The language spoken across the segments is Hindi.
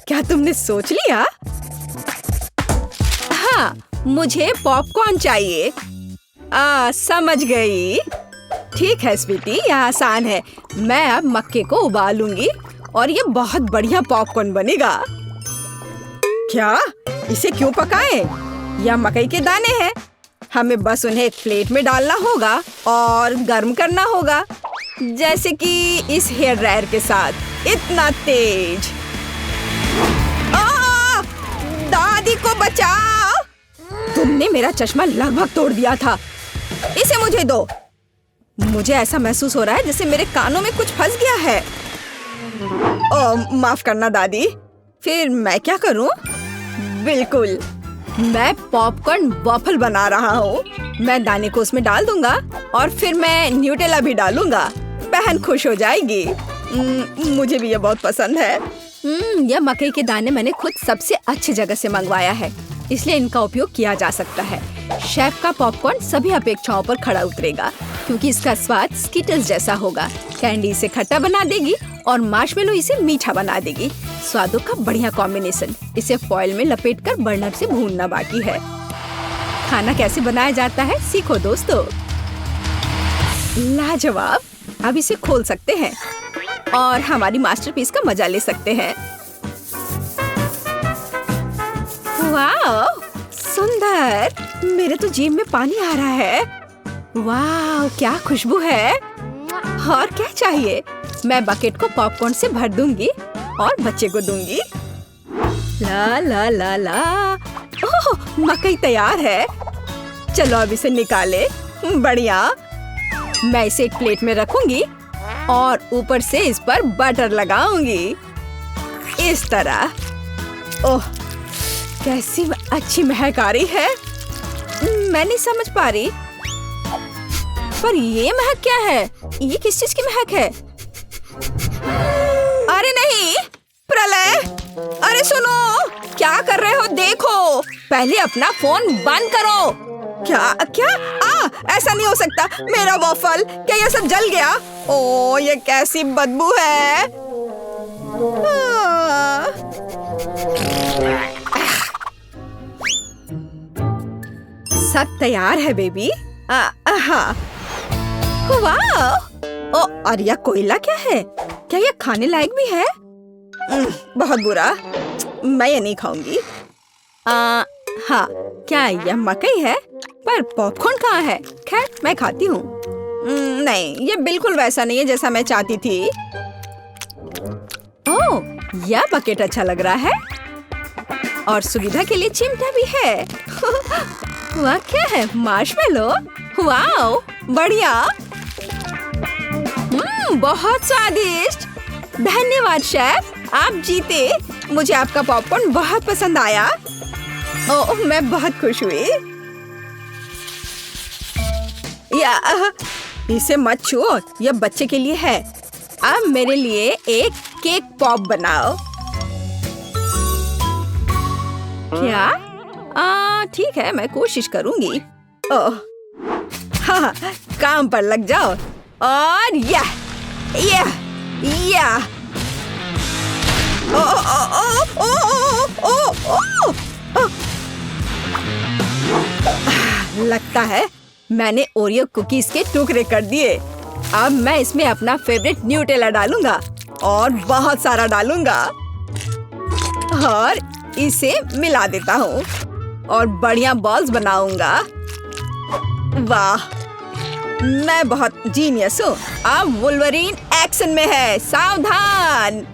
क्या तुमने सोच लिया? हाँ, मुझे पॉपकॉर्न चाहिए। समझ गई। ठीक है स्वीटी, यह आसान है। मैं अब मक्के को उबालूंगी और ये बहुत बढ़िया पॉपकॉर्न बनेगा। क्या? इसे क्यों पकाएं? यह मकई के दाने हैं। हमें बस उन्हें एक प्लेट में डालना होगा और गर्म करना होगा, जैसे कि इस हेयर ड्रायर के साथ। इतना तेज। दादी को बचाओ! तुमने मेरा चश्मा लगभग तोड़ दिया था। इसे मुझे दो। मुझे ऐसा महसूस हो रहा है जैसे मेरे कानों में कुछ फंस गया है। माफ करना दादी। फिर मैं क्या करूं? बिल्कुल, मैं पॉपकॉर्न वॉफल बना रहा हूँ। मैं दाने को उसमें डाल दूंगा और फिर मैं न्यूटेला भी डालूंगा। बहन खुश हो जाएगी। मुझे भी ये बहुत पसंद है। यह मकई के दाने मैंने खुद सबसे अच्छी जगह से मंगवाया है, इसलिए इनका उपयोग किया जा सकता है। शेफ का पॉपकॉर्न सभी अपेक्षाओं पर खरा उतरेगा, क्योंकि इसका स्वाद स्किटल्स जैसा होगा। कैंडी इसे खट्टा बना देगी और मार्शमेलो इसे मीठा बना देगी। स्वादों का बढ़िया कॉम्बिनेशन। इसे फॉइल में लपेटकर बर्नर से भूनना बाकी है। खाना कैसे बनाया जाता है सीखो दोस्तों। लाजवाब। अब इसे खोल सकते हैं और हमारी मास्टरपीस का मजा ले सकते हैं। वाह, सुंदर। मेरे तो जीभ में पानी आ रहा है। वाह, क्या खुशबू है। और क्या चाहिए? मैं बकेट को पॉपकॉर्न से भर दूंगी और बच्चे को दूंगी। ला ला ला ला। ओह, मकई तैयार है। चलो अब इसे निकाले। बढ़िया। मैं इसे एक प्लेट में रखूंगी और ऊपर से इस पर बटर लगाऊंगी, इस तरह। ओह, कैसी अच्छी महक आ रही है। मैं नहीं समझ पा रही, पर ये महक क्या है? ये किस चीज की महक है? अरे नहीं, प्रलय! अरे सुनो, क्या कर रहे हो? देखो, पहले अपना फोन बंद करो। क्या क्या? ऐसा नहीं हो सकता। मेरा वॉफल, क्या ये सब जल गया? ओह, ये कैसी बदबू है। सब तैयार है बेबी। हाँ। वाह! और यह कोयला क्या है? क्या यह खाने लायक भी है? बहुत बुरा। मैं ये नहीं खाऊंगी। हाँ, क्या यह मकई है? पर पॉपकॉर्न कहाँ है? खैर, मैं खाती हूँ। नहीं, ये बिल्कुल वैसा नहीं है जैसा मैं चाहती थी। ओह, यह बकेट अच्छा लग रहा है और सुविधा के लिए चिमटा भी है। वह क्या है? मार्शमेलो? वाओ, बढ़िया। बहुत स्वादिष्ट। धन्यवाद शेफ, आप जीते। मुझे आपका पॉपकॉर्न बहुत पसंद आया। ओह, मैं बहुत खुश हुई। इसे मत छुओ, यह बच्चे के लिए है। अब मेरे लिए एक केक पॉप बनाओ। क्या? ठीक है, मैं कोशिश करूंगी। ओह, हाँ, काम पर लग जाओ। और यह लगता है मैंने ओरियो कुकीज के टुकड़े कर दिए। अब मैं इसमें अपना फेवरेट न्यूटेला डालूंगा और बहुत सारा डालूंगा और इसे मिला देता हूँ और बढ़िया बॉल्स बनाऊंगा। वाह, मैं बहुत जीनियस हूँ। अब वुल्वरीन एक्शन में है, सावधान।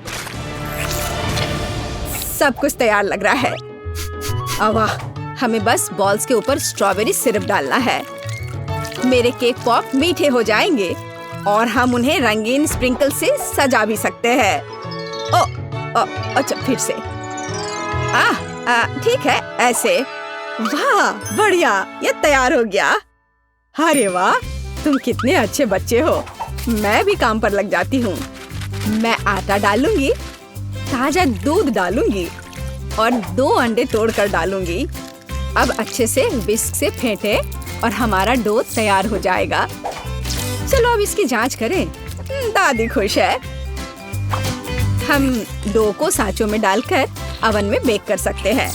सब कुछ तैयार लग रहा है। वाह, हमें बस बॉल्स के ऊपर स्ट्रॉबेरी सिरप डालना है। मेरे केक पॉप मीठे हो जाएंगे और हम उन्हें रंगीन स्प्रिंकल से सजा भी सकते हैं। अच्छा, फिर से। ठीक है, ऐसे। वाह, बढ़िया, ये तैयार हो गया। अरे वाह, तुम कितने अच्छे बच्चे हो। मैं भी काम पर लग जाती हूँ। मैं आटा डालूंगी, ताजा दूध डालूंगी और 2 अंडे तोड़कर डालूंगी। अब अच्छे से विस्क से फेंटे और हमारा डो तैयार हो जाएगा। चलो अब इसकी जांच करें। दादी खुश है। हम डो को सांचों में डालकर ओवन में बेक कर सकते हैं।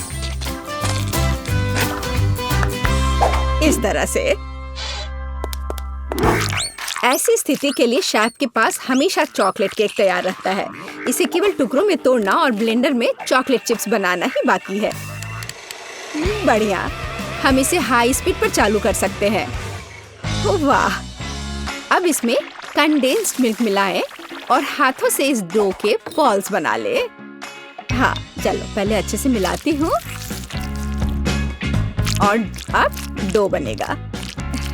इस तरह से। ऐसी स्थिति के लिए शेफ के पास हमेशा चॉकलेट केक तैयार रहता है। इसे केवल टुकड़ों में तोड़ना और ब्लेंडर में चॉकलेट चिप्स बनाना ही बाकी है। बढ़िया। हम इसे हाई स्पीड पर चालू कर सकते हैं। वाह! अब इसमें कंडेंस्ड मिल्क मिलाएं और हाथों से इस डो के बॉल्स बना ले। हाँ, चलो पहले अच्छे से मिलाती हूँ और अब डो बनेगा।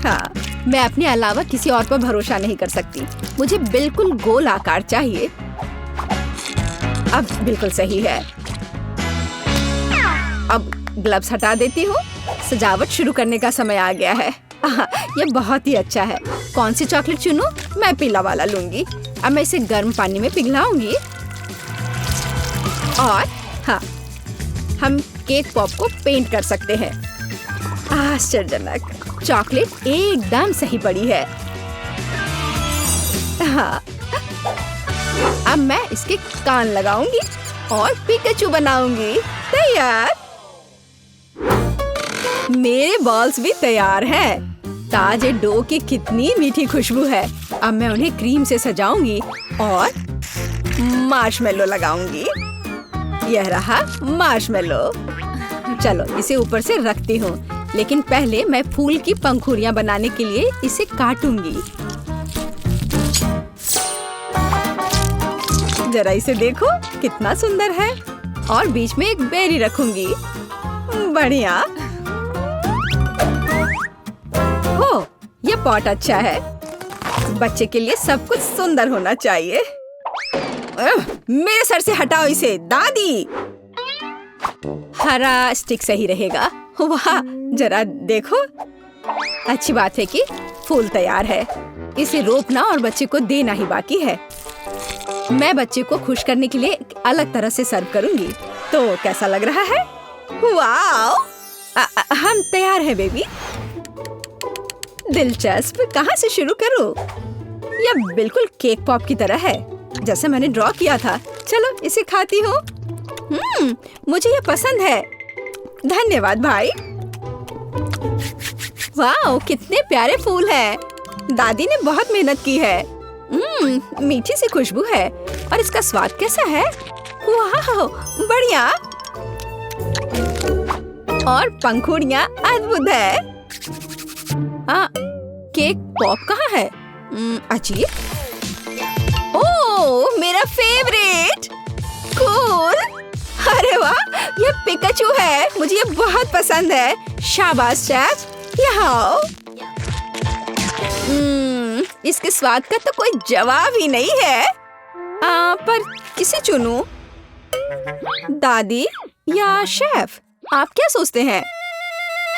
हाँ, मैं अपने अलावा किसी और पर भरोसा नहीं कर सकती। मुझे बिल्कुल गोल आकार चाहिए। अब बिल्कुल सही है। अब ग्लव्स हटा देती हूँ। सजावट शुरू करने का समय आ गया है। ये बहुत ही अच्छा है। कौन सी चॉकलेट चुनूं? मैं पीला वाला लूंगी। अब मैं इसे गर्म पानी में पिघलाऊंगी और हाँ, हम केक पॉप को पेंट कर सकते हैं। आश्चर्यजनक, चॉकलेट एकदम सही पड़ी है। हाँ, अब मैं इसके कान लगाऊंगी और पिकाचू बनाऊंगी। तैयार। मेरे बॉल्स भी तैयार हैं। ताजे डो की कितनी मीठी खुशबू है। अब मैं उन्हें क्रीम से सजाऊंगी और मार्शमेलो लगाऊंगी। यह रहा मार्शमेलो। चलो इसे ऊपर से रखती हूँ, लेकिन पहले मैं फूल की पंखुड़ियाँ बनाने के लिए इसे काटूंगी। जरा इसे देखो, कितना सुंदर है। और बीच में एक बेरी रखूंगी। बढ़िया। हो, ये पॉट अच्छा है। बच्चे के लिए सब कुछ सुंदर होना चाहिए। मेरे सर से हटाओ इसे, दादी। हरा स्टिक सही रहेगा। वाह, जरा देखो। अच्छी बात है कि फूल तैयार है। इसे रोपना और बच्चे को देना ही बाकी है। मैं बच्चे को खुश करने के लिए अलग तरह से सर्व करूंगी। तो कैसा लग रहा है? वाह! हम तैयार हैं बेबी। दिलचस्प। कहाँ से शुरू करूं? यह बिल्कुल केक पॉप की तरह है, जैसे मैंने ड्रॉ किया था। चलो इसे खाती हूँ। मुझे ये पसंद है। धन्यवाद भाई। वाह, कितने प्यारे फूल हैं। दादी ने बहुत मेहनत की है। मीठी सी खुशबू है और इसका स्वाद कैसा है? वाह, बढ़िया। और पंखुड़ियाँ अद्भुत है। केक पॉप कहाँ है? अजीब। ओह, मेरा फेवरेट। कूल। अरे वाह, ये पिकाचू है। मुझे ये बहुत पसंद है। शाबाश शेफ, यहाँ आओ। इसके स्वाद का तो कोई जवाब ही नहीं है। पर किसे चुनूं? दादी या शेफ? आप क्या सोचते हैं?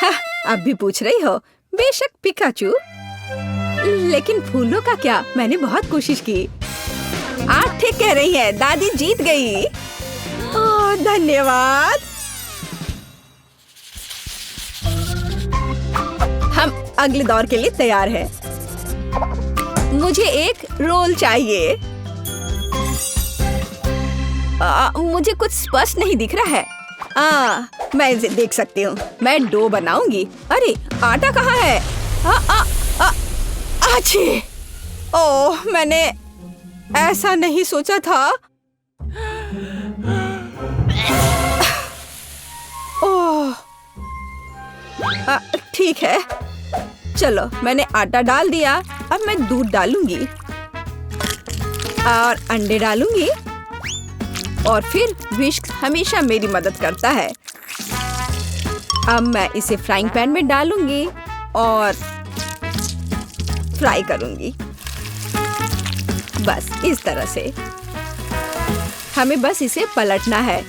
हाँ, अब भी पूछ रही हो। बेशक पिकाचू। लेकिन फूलों का क्या? मैंने बहुत कोशिश की। आप ठीक कह रही हैं, दादी जीत गई। ओह, धन्यवाद। हम अगले दौर के लिए तैयार हैं। मुझे एक रोल चाहिए। मुझे कुछ स्पष्ट नहीं दिख रहा है। मैं इसे देख सकती हूँ। मैं डो बनाऊंगी। अरे, आटा कहाँ है? आछी! ओह, मैंने ऐसा नहीं सोचा था। ओह, ठीक है। चलो, मैंने आटा डाल दिया। अब मैं दूध डालूंगी और अंडे डालूंगी और फिर विस्क हमेशा मेरी मदद करता है। अब मैं इसे फ्राइंग पैन में डालूंगी और फ्राई करूंगी। बस इस तरह से। हमें बस इसे पलटना है।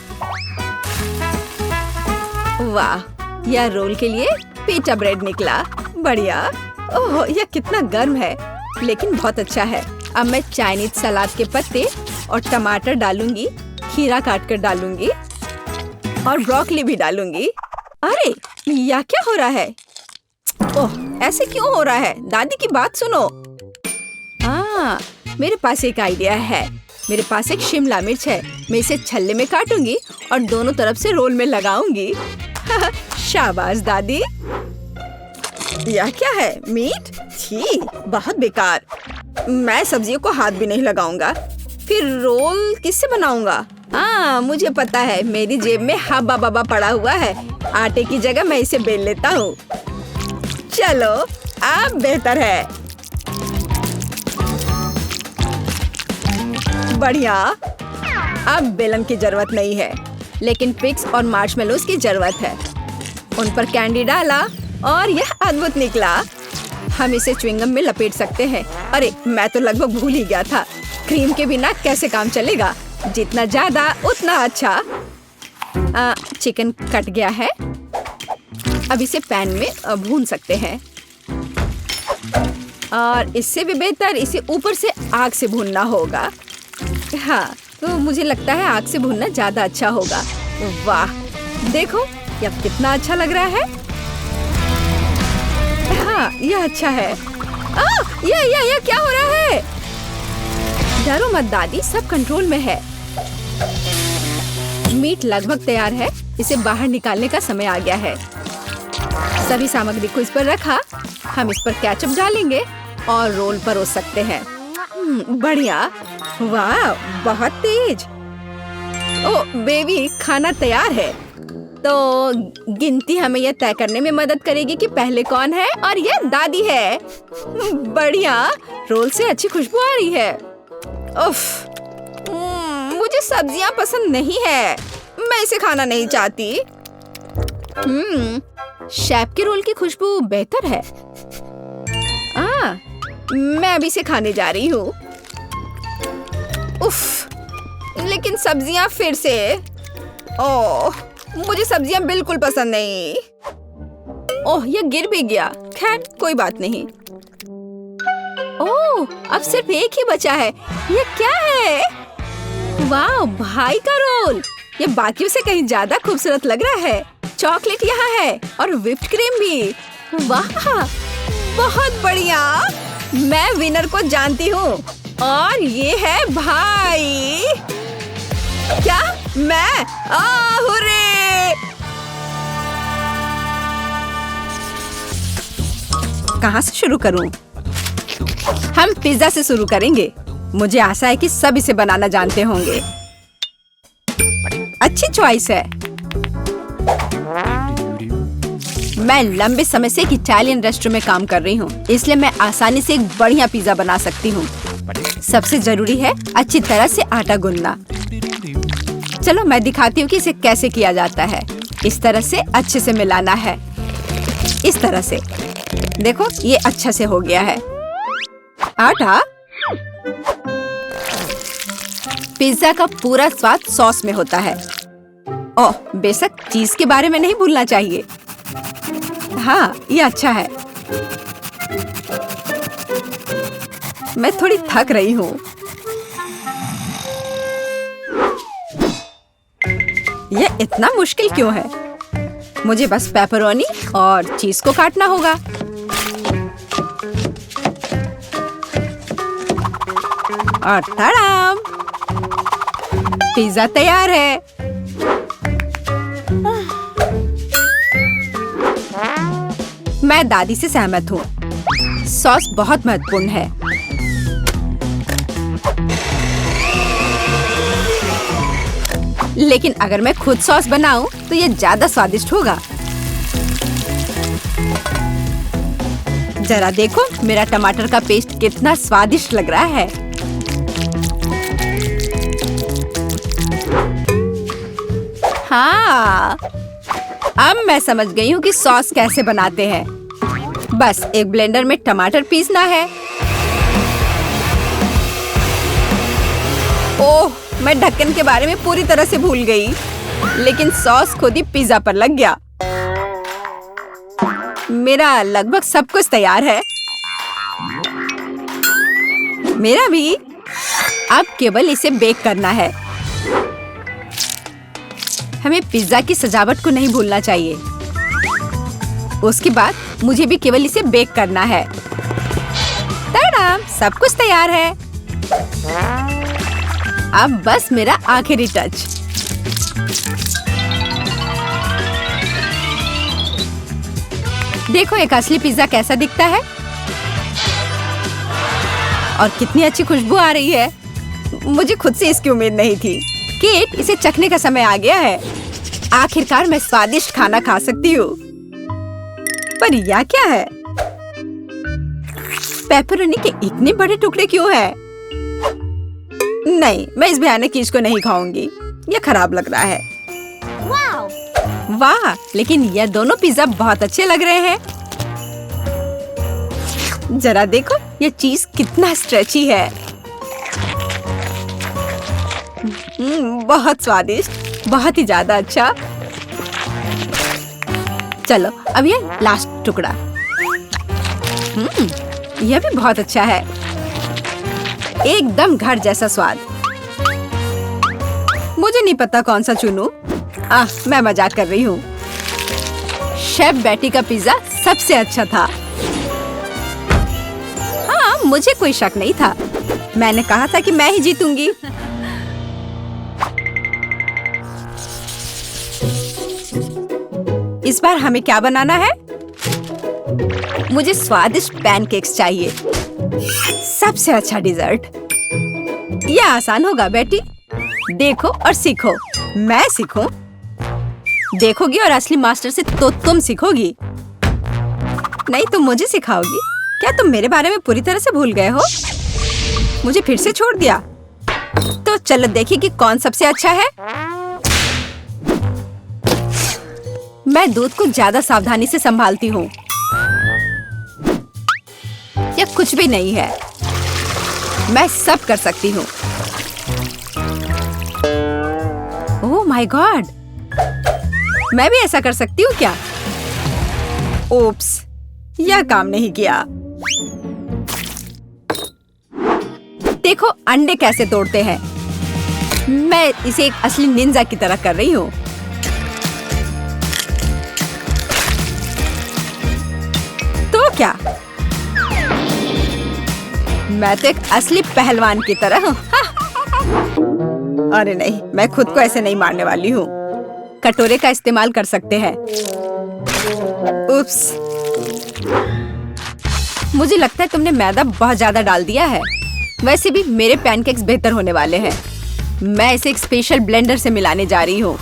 वाह, यह रोल के लिए पिटा ब्रेड निकला। बढ़िया। ओह, यह कितना गर्म है, लेकिन बहुत अच्छा है। अब मैं चाइनीज सलाद के पत्ते और टमाटर डालूंगी, खीरा काट कर डालूंगी और ब्रोकली भी डालूंगी। अरे, यह क्या हो रहा है? ओह, ऐसे क्यों हो रहा है? दादी की बात सुनो। मेरे पास एक आइडिया है। मेरे पास एक शिमला मिर्च है। मैं इसे छल्ले में काटूंगी और दोनों तरफ से रोल में लगाऊंगी। शाबाश दादी। यह क्या है? मीट? छी, बहुत बेकार। मैं सब्जियों को हाथ भी नहीं लगाऊंगा। फिर रोल किससे बनाऊंगा? हाँ, मुझे पता है। मेरी जेब में हब्बा बब्बा पड़ा हुआ है। आटे की जगह मैं इसे बेल लेता हूँ। चलो, अब बेहतर है। बढ़िया। अब बेलन की जरूरत नहीं है, लेकिन पिग्स और मार्शमेलोज की जरूरत है। उन पर कैंडी डाला और यह अद्भुत निकला। हम इसे च्युइंगम में लपेट सकते हैं। अरे, मैं तो लगभग भूल ही गया था। क्रीम के बिना कैसे काम चलेगा? जितना ज्यादा उतना अच्छा। चिकन कट गया है। अब इसे पैन में भून सकते हैं। और इससे भी बेहतर इसे ऊपर से आग से भूनना होगा। हाँ, तो मुझे लगता है आग से भूनना ज्यादा अच्छा होगा। वाह, देखो यह कितना अच्छा लग रहा है। हाँ, यह अच्छा है। यह क्या हो रहा है? डरो मत दादी, सब कंट्रोल में है। मीट लगभग तैयार है। इसे बाहर निकालने का समय आ गया है। सभी सामग्री को इस पर रखा। हम इस पर केचप डालेंगे और रोल परोस सकते हैं। बढ़िया। वाह, बहुत तेज। ओह बेबी, खाना तैयार है। तो गिनती हमें यह तय करने में मदद करेगी कि पहले कौन है, और यह दादी है। बढ़िया, रोल से अच्छी खुशबू आ रही है। उफ, मुझे सब्जियां पसंद नहीं है। मैं इसे खाना नहीं चाहती। शेफ के रोल की खुशबू बेहतर है। मैं अभी इसे खाने जा रही हूँ। उफ, लेकिन सब्जियां फिर से। ओह, मुझे सब्जियां बिल्कुल पसंद नहीं। ओह, यह गिर भी गया। खैर, कोई बात नहीं। ओह, अब सिर्फ एक ही बचा है। यह क्या है? वाह, भाई का रोल। ये बाकियों से कहीं ज्यादा खूबसूरत लग रहा है। चॉकलेट यहाँ है और व्हिप्ड क्रीम भी। वाह, बहुत बढ़िया। मैं विनर को जानती हूँ, और ये है भाई। क्या? मैं? हुर्रे! कहाँ से शुरू करूँ? हम पिज्जा से शुरू करेंगे। मुझे आशा है कि सब इसे बनाना जानते होंगे। अच्छी चॉइस है। मैं लंबे समय से एक इटालियन रेस्टोरेंट में काम कर रही हूँ, इसलिए मैं आसानी से एक बढ़िया पिज्जा बना सकती हूँ। सबसे जरूरी है अच्छी तरह से आटा गूंदना। चलो मैं दिखाती हूँ कि इसे कैसे किया जाता है। इस तरह से अच्छे से मिलाना है। इस तरह से देखो, ये अच्छा से हो गया है। आटा। पिज्जा का पूरा स्वाद सॉस में होता है। ओह, बेशक चीज के बारे में नहीं भूलना चाहिए। हाँ, ये अच्छा है। मैं थोड़ी थक रही हूँ। यह इतना मुश्किल क्यों है? मुझे बस पेपरोनी और चीज को काटना होगा। और तड़ाम! पिज्जा तैयार है। मैं दादी से सहमत हूँ। सॉस बहुत महत्वपूर्ण है। लेकिन अगर मैं खुद सॉस बनाऊं तो ये ज्यादा स्वादिष्ट होगा। जरा देखो, मेरा टमाटर का पेस्ट कितना स्वादिष्ट लग रहा है। हाँ, अब मैं समझ गई हूँ कि सॉस कैसे बनाते हैं। बस एक ब्लेंडर में टमाटर पीसना है। ओह, मैं ढक्कन के बारे में पूरी तरह से भूल गई, लेकिन सॉस खुद ही पिज्जा पर लग गया। मेरा लगभग सब कुछ तैयार है। मेरा भी। अब केवल इसे बेक करना है। हमें पिज्जा की सजावट को नहीं भूलना चाहिए। उसके बाद मुझे भी केवल इसे बेक करना है। ताड़ा! सब कुछ तैयार है। अब बस मेरा आखिरी टच। देखो एक असली पिज्जा कैसा दिखता है और कितनी अच्छी खुशबू आ रही है। मुझे खुद से इसकी उम्मीद नहीं थी। केट, इसे चखने का समय आ गया है। आखिरकार मैं स्वादिष्ट खाना खा सकती हूँ। पर यह क्या है? पेपरोनी के इतने बड़े टुकड़े क्यों हैं? नहीं, मैं इस भयानक चीज को नहीं खाऊंगी। यह खराब लग रहा है। वाह, लेकिन यह दोनों पिज्जा बहुत अच्छे लग रहे हैं। जरा देखो, यह चीज कितना स्ट्रेची है। बहुत स्वादिष्ट, बहुत ही ज्यादा अच्छा। चलो अब ये लास्ट टुकड़ा। यह भी बहुत अच्छा है। एकदम घर जैसा स्वाद। मुझे नहीं पता कौन सा चुनूं। मैं मजाक कर रही हूँ। शेफ बेटी का पिज्जा सबसे अच्छा था। हाँ, मुझे कोई शक नहीं था। मैंने कहा था कि मैं ही जीतूंगी। इस बार हमें क्या बनाना है? मुझे स्वादिष्ट पैनकेक्स चाहिए। सबसे अच्छा डिजर्ट। यह आसान होगा बेटी। देखो और सीखो। मैं सीखूं? देखोगी और असली मास्टर से तो तुम सीखोगी। नहीं, तुम मुझे सिखाओगी। क्या तुम मेरे बारे में पूरी तरह से भूल गए हो? मुझे फिर से छोड़ दिया। तो चलो देखिए कि कौन सबसे अच्छा है। मैं दूध को ज्यादा सावधानी से संभालती हूँ। यह कुछ भी नहीं है। मैं सब कर सकती हूँ। ओह माय गॉड, मैं भी ऐसा कर सकती हूँ क्या? ओप्स, यह काम नहीं किया। देखो अंडे कैसे तोड़ते हैं। मैं इसे एक असली निंजा की तरह कर रही हूँ। तो क्या? मैं तो एक असली पहलवान की तरह हूँ। अरे नहीं, मैं खुद को ऐसे नहीं मारने वाली हूँ। कटोरे का इस्तेमाल कर सकते हैं। उप्स, मुझे लगता है तुमने मैदा बहुत ज्यादा डाल दिया है। वैसे भी मेरे पैनकेक्स बेहतर होने वाले हैं। मैं इसे एक स्पेशल ब्लेंडर से मिलाने जा रही हूँ।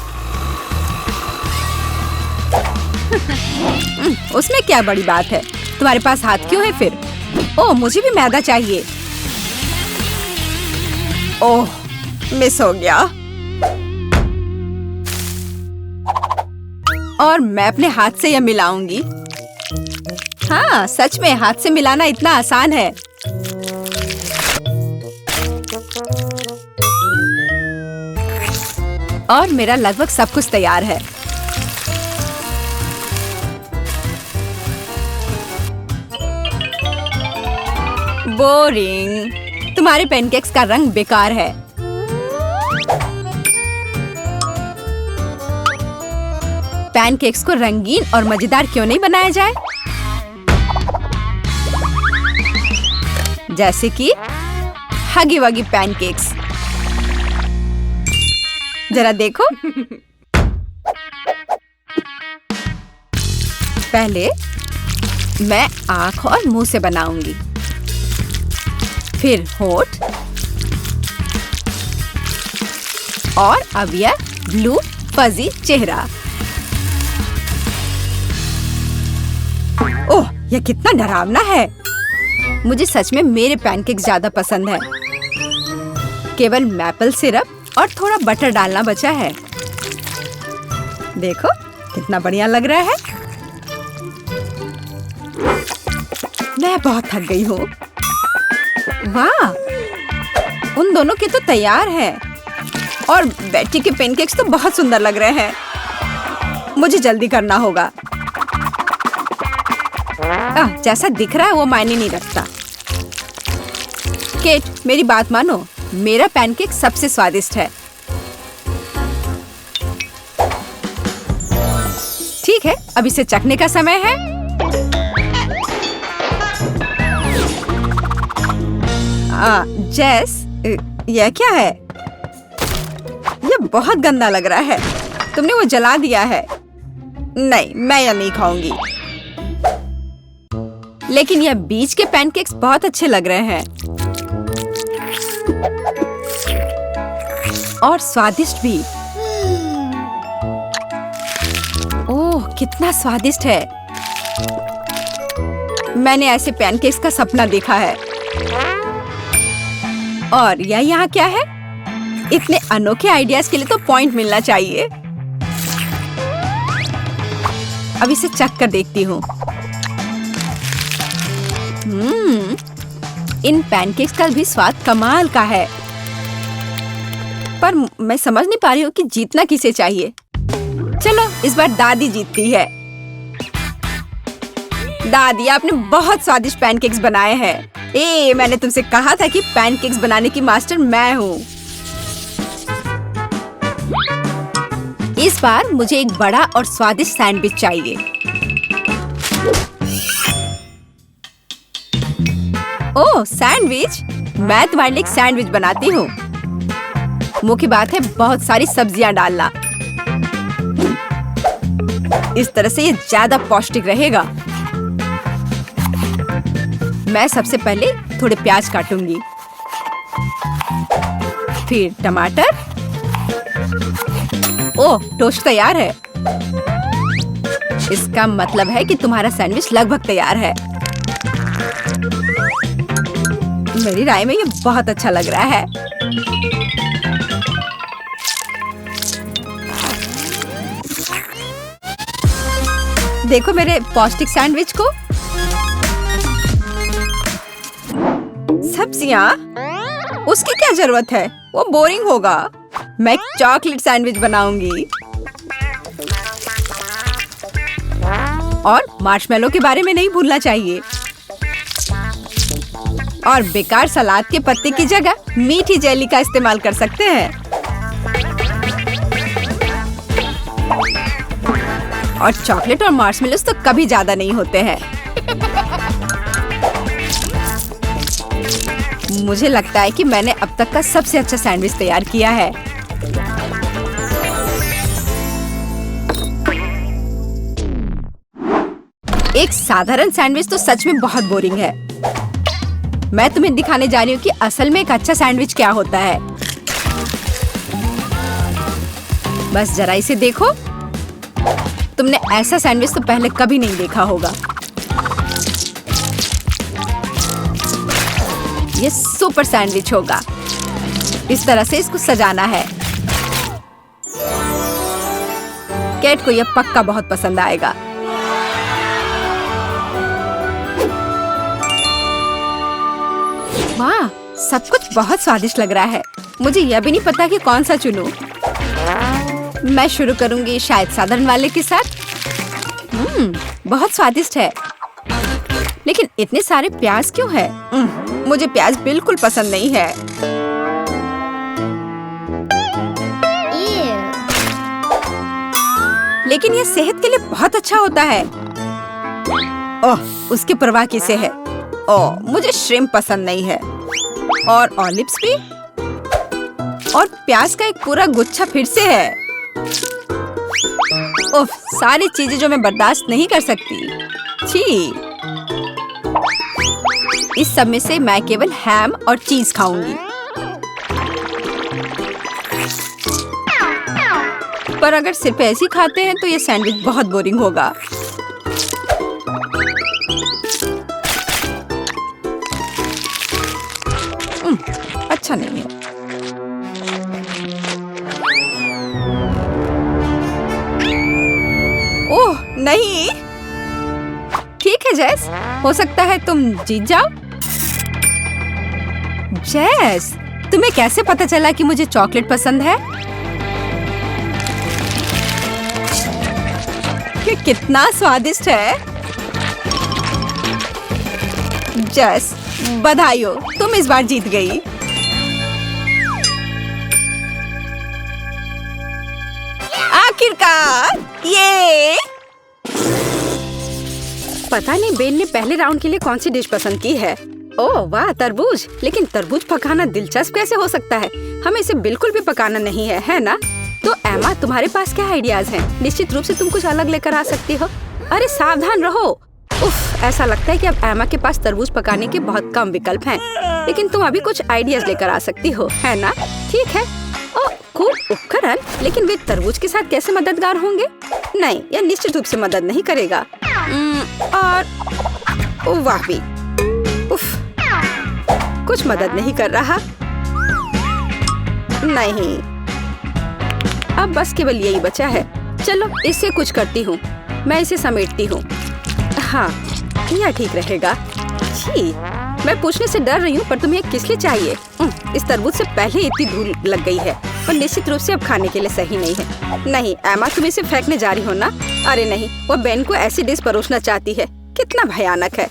उसमें क्या बड़ी बात है? तुम्हारे पास हाथ क्यों है फिर? ओह, मुझे भी मैदा चाहिए। ओह, मिस हो गया। और मैं अपने हाथ से यह मिलाऊंगी। हाँ, सच में हाथ से मिलाना इतना आसान है। और मेरा लगभग सब कुछ तैयार है। बोरिंग। तुम्हारे पैनकेक्स का रंग बेकार है। पैनकेक्स को रंगीन और मजेदार क्यों नहीं बनाया जाए? जैसे कि हगी वगी पैनकेक्स। जरा देखो। पहले मैं आँख और मुंह से बनाऊंगी, फिर होठ, और अब यह ब्लू फजी चेहरा। ओह, यह कितना डरावना है। मुझे सच में मेरे पैनकेक्स ज्यादा पसंद है। केवल मैपल सिरप और थोड़ा बटर डालना बचा है। देखो कितना बढ़िया लग रहा है। मैं बहुत थक गई हूँ। वाह, उन दोनों के तो तैयार है। और बेटी के पैनकेक्स तो बहुत सुंदर लग रहे हैं। मुझे जल्दी करना होगा। जैसा दिख रहा है वो मायने नहीं रखता। केट, मेरी बात मानो। मेरा पैनकेक सबसे स्वादिष्ट है। ठीक है, अब इसे चखने का समय है। जेस, यह क्या है? बहुत गंदा लग रहा है। तुमने वो जला दिया है। नहीं, मैं यह नहीं खाऊंगी। लेकिन यह बीज के पैनकेक्स बहुत अच्छे लग रहे हैं और स्वादिष्ट भी। ओह, कितना स्वादिष्ट है। मैंने ऐसे पैनकेक्स का सपना देखा है। और यह यहाँ क्या है? इतने अनोखे आइडियाज के लिए तो पॉइंट मिलना चाहिए। अब इसे चख कर देखती हूँ। इन पैनकेक्स का भी स्वाद कमाल का है। पर मैं समझ नहीं पा रही हूँ कि जीतना किसे चाहिए। चलो, इस बार दादी जीतती है। दादी, आपने बहुत स्वादिष्ट पैनकेक्स बनाए हैं। मैंने तुमसे कहा था कि पैनकेक्स बनाने की मास्टर मैं हूँ। इस बार मुझे एक बड़ा और स्वादिष्ट सैंडविच चाहिए। ओह, सैंडविच? मैं तुम्हारे लिए एक सैंडविच बनाती हूँ। मुख्य बात है बहुत सारी सब्जियां डालना। इस तरह से ये ज्यादा पौष्टिक रहेगा। मैं सबसे पहले थोड़े प्याज काटूंगी, फिर टमाटर। ओह, टोस्ट तैयार है। इसका मतलब है कि तुम्हारा सैंडविच लगभग तैयार है। मेरी राय में ये बहुत अच्छा लग रहा है। देखो मेरे पौष्टिक सैंडविच को। सब्जियां? उसकी क्या जरूरत है? वो बोरिंग होगा। मैं एक चॉकलेट सैंडविच बनाऊंगी। और मार्शमेलो के बारे में नहीं भूलना चाहिए। और बेकार सलाद के पत्ते की जगह मीठी जेली का इस्तेमाल कर सकते हैं। और चॉकलेट और मार्शमेलोस तो कभी ज्यादा नहीं होते हैं। मुझे लगता है कि मैंने अब तक का सबसे अच्छा सैंडविच तैयार किया है। एक साधारण सैंडविच तो सच में बहुत बोरिंग है। मैं तुम्हें दिखाने जा रही हूँ कि असल में एक अच्छा सैंडविच क्या होता है। बस जरा इसे देखो। तुमने ऐसा सैंडविच तो पहले कभी नहीं देखा होगा। ये सुपर सैंडविच होगा। इस तरह से इसको सजाना है। कैट को यह पक्का बहुत पसंद आएगा। वाह, सब कुछ बहुत स्वादिष्ट लग रहा है। मुझे यह भी नहीं पता कि कौन सा चुनूं। मैं शुरू करूंगी शायद साधारण वाले के साथ। बहुत स्वादिष्ट है। लेकिन इतने सारे प्याज क्यों है? मुझे प्याज बिल्कुल पसंद नहीं है। लेकिन यह सेहत के लिए बहुत अच्छा होता है। ओह, उसकी परवाह किसे है? ओह, मुझे श्रिम्प पसंद नहीं है। और ऑलिव्स भी। और प्याज का एक पूरा गुच्छा फिर से है। ओह, सारी चीजें जो मैं बर्दाश्त नहीं कर सकती। छी। इस सब में से मैं केवल हैम और चीज खाऊंगी। पर अगर सिर्फ ऐसे ही खाते हैं तो ये सैंडविच बहुत बोरिंग होगा। अच्छा नहीं है। ओह नहीं। ठीक है जेस, हो सकता है तुम जीत जाओ। जेस, तुम्हें कैसे पता चला कि मुझे चॉकलेट पसंद है? ये कितना स्वादिष्ट है। जेस, बधाई हो, तुम इस बार जीत गई। आखिरकार, ये पता नहीं बेन ने पहले राउंड के लिए कौन सी डिश पसंद की है। ओह वाह, तरबूज। लेकिन तरबूज पकाना दिलचस्प कैसे हो सकता है? हमें इसे बिल्कुल भी पकाना नहीं है ना? तो एमा, तुम्हारे पास क्या आइडियाज हैं? निश्चित रूप से तुम कुछ अलग लेकर आ सकती हो। अरे सावधान रहो। उफ, ऐसा लगता है कि अब एमा के पास तरबूज पकाने के बहुत कम विकल्प हैं। लेकिन तुम अभी कुछ आइडियाज लेकर आ सकती हो, है ना? ठीक है। ओह, खूब उपकरण, लेकिन वे तरबूज के साथ कैसे मददगार होंगे? नहीं, यह निश्चित रूप से मदद नहीं करेगा। और वाह भी, उफ, कुछ मदद नहीं कर रहा। नहीं, अब बस केवल यही बचा है। चलो इससे कुछ करती हूँ। मैं इसे समेटती हूँ। हाँ, यह ठीक रहेगा। छी, मैं पूछने से डर रही हूँ, पर तुम्हें किस लिए चाहिए? इस तरबूज से पहले इतनी धूल लग गई है और निश्चित रूप से अब खाने के लिए सही नहीं है। नहीं एमा, तुम इसे फेंकने जा रही हो ना? अरे नहीं, वो बेन को ऐसी डिश परोसना चाहती है। कितना भयानक है।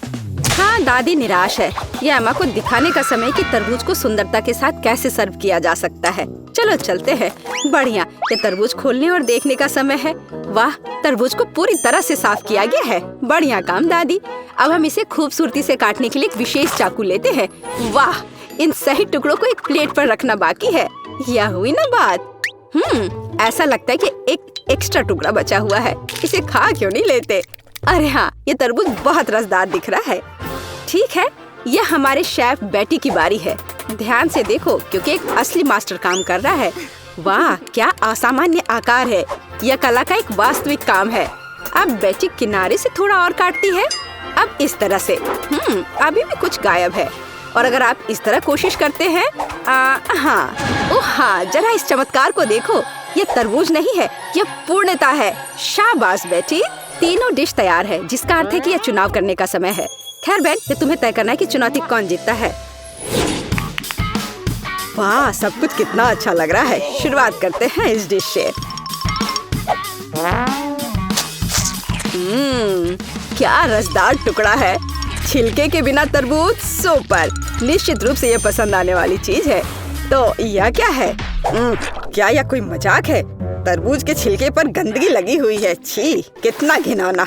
हाँ, दादी निराश है। ये एमा को दिखाने का समय कि तरबूज को सुंदरता के साथ कैसे सर्व किया जा सकता है। चलो चलते हैं। बढ़िया, ये तरबूज खोलने और देखने का समय है। वाह, तरबूज को पूरी तरह से साफ किया गया है। बढ़िया काम दादी। अब हम इसे खूबसूरती से काटने के लिए एक विशेष चाकू लेते हैं। वाह, इन सही टुकड़ों को एक प्लेट पर रखना बाकी है। यह हुई ना बात। ऐसा लगता है कि एक एक्स्ट्रा टुकड़ा बचा हुआ है। इसे खा क्यों नहीं लेते? अरे हाँ, ये तरबूज बहुत रसदार दिख रहा है। ठीक है, यह हमारे शेफ बेटी की बारी है। ध्यान से देखो, क्योंकि एक असली मास्टर काम कर रहा है। वाह, क्या असामान्य आकार है। यह कला का एक वास्तविक काम है। अब बेटी किनारे से थोड़ा और काटती है। अब इस तरह से। अभी भी कुछ गायब है। और अगर आप इस तरह कोशिश करते हैं, हाँ, ओह हाँ, जरा इस चमत्कार को देखो। यह तरबूज नहीं है, यह पूर्णता है। शाबाश बेटी, तीनों डिश तैयार है, जिसका अर्थ है कि यह चुनाव करने का समय है। खैर बेन, ये तुम्हें तय करना है कि चुनौती कौन जीतता है। वाह, सब कुछ कितना अच्छा लग रहा है। शुरुआत करते हैं इस डिश से। क्या रसदार टुकड़ा है। छिलके के बिना तरबूज सुपर। निश्चित रूप से ये पसंद आने वाली चीज है। तो यह क्या है? क्या यह कोई मजाक है? तरबूज के छिलके पर गंदगी लगी हुई है। छी, कितना घिनौना।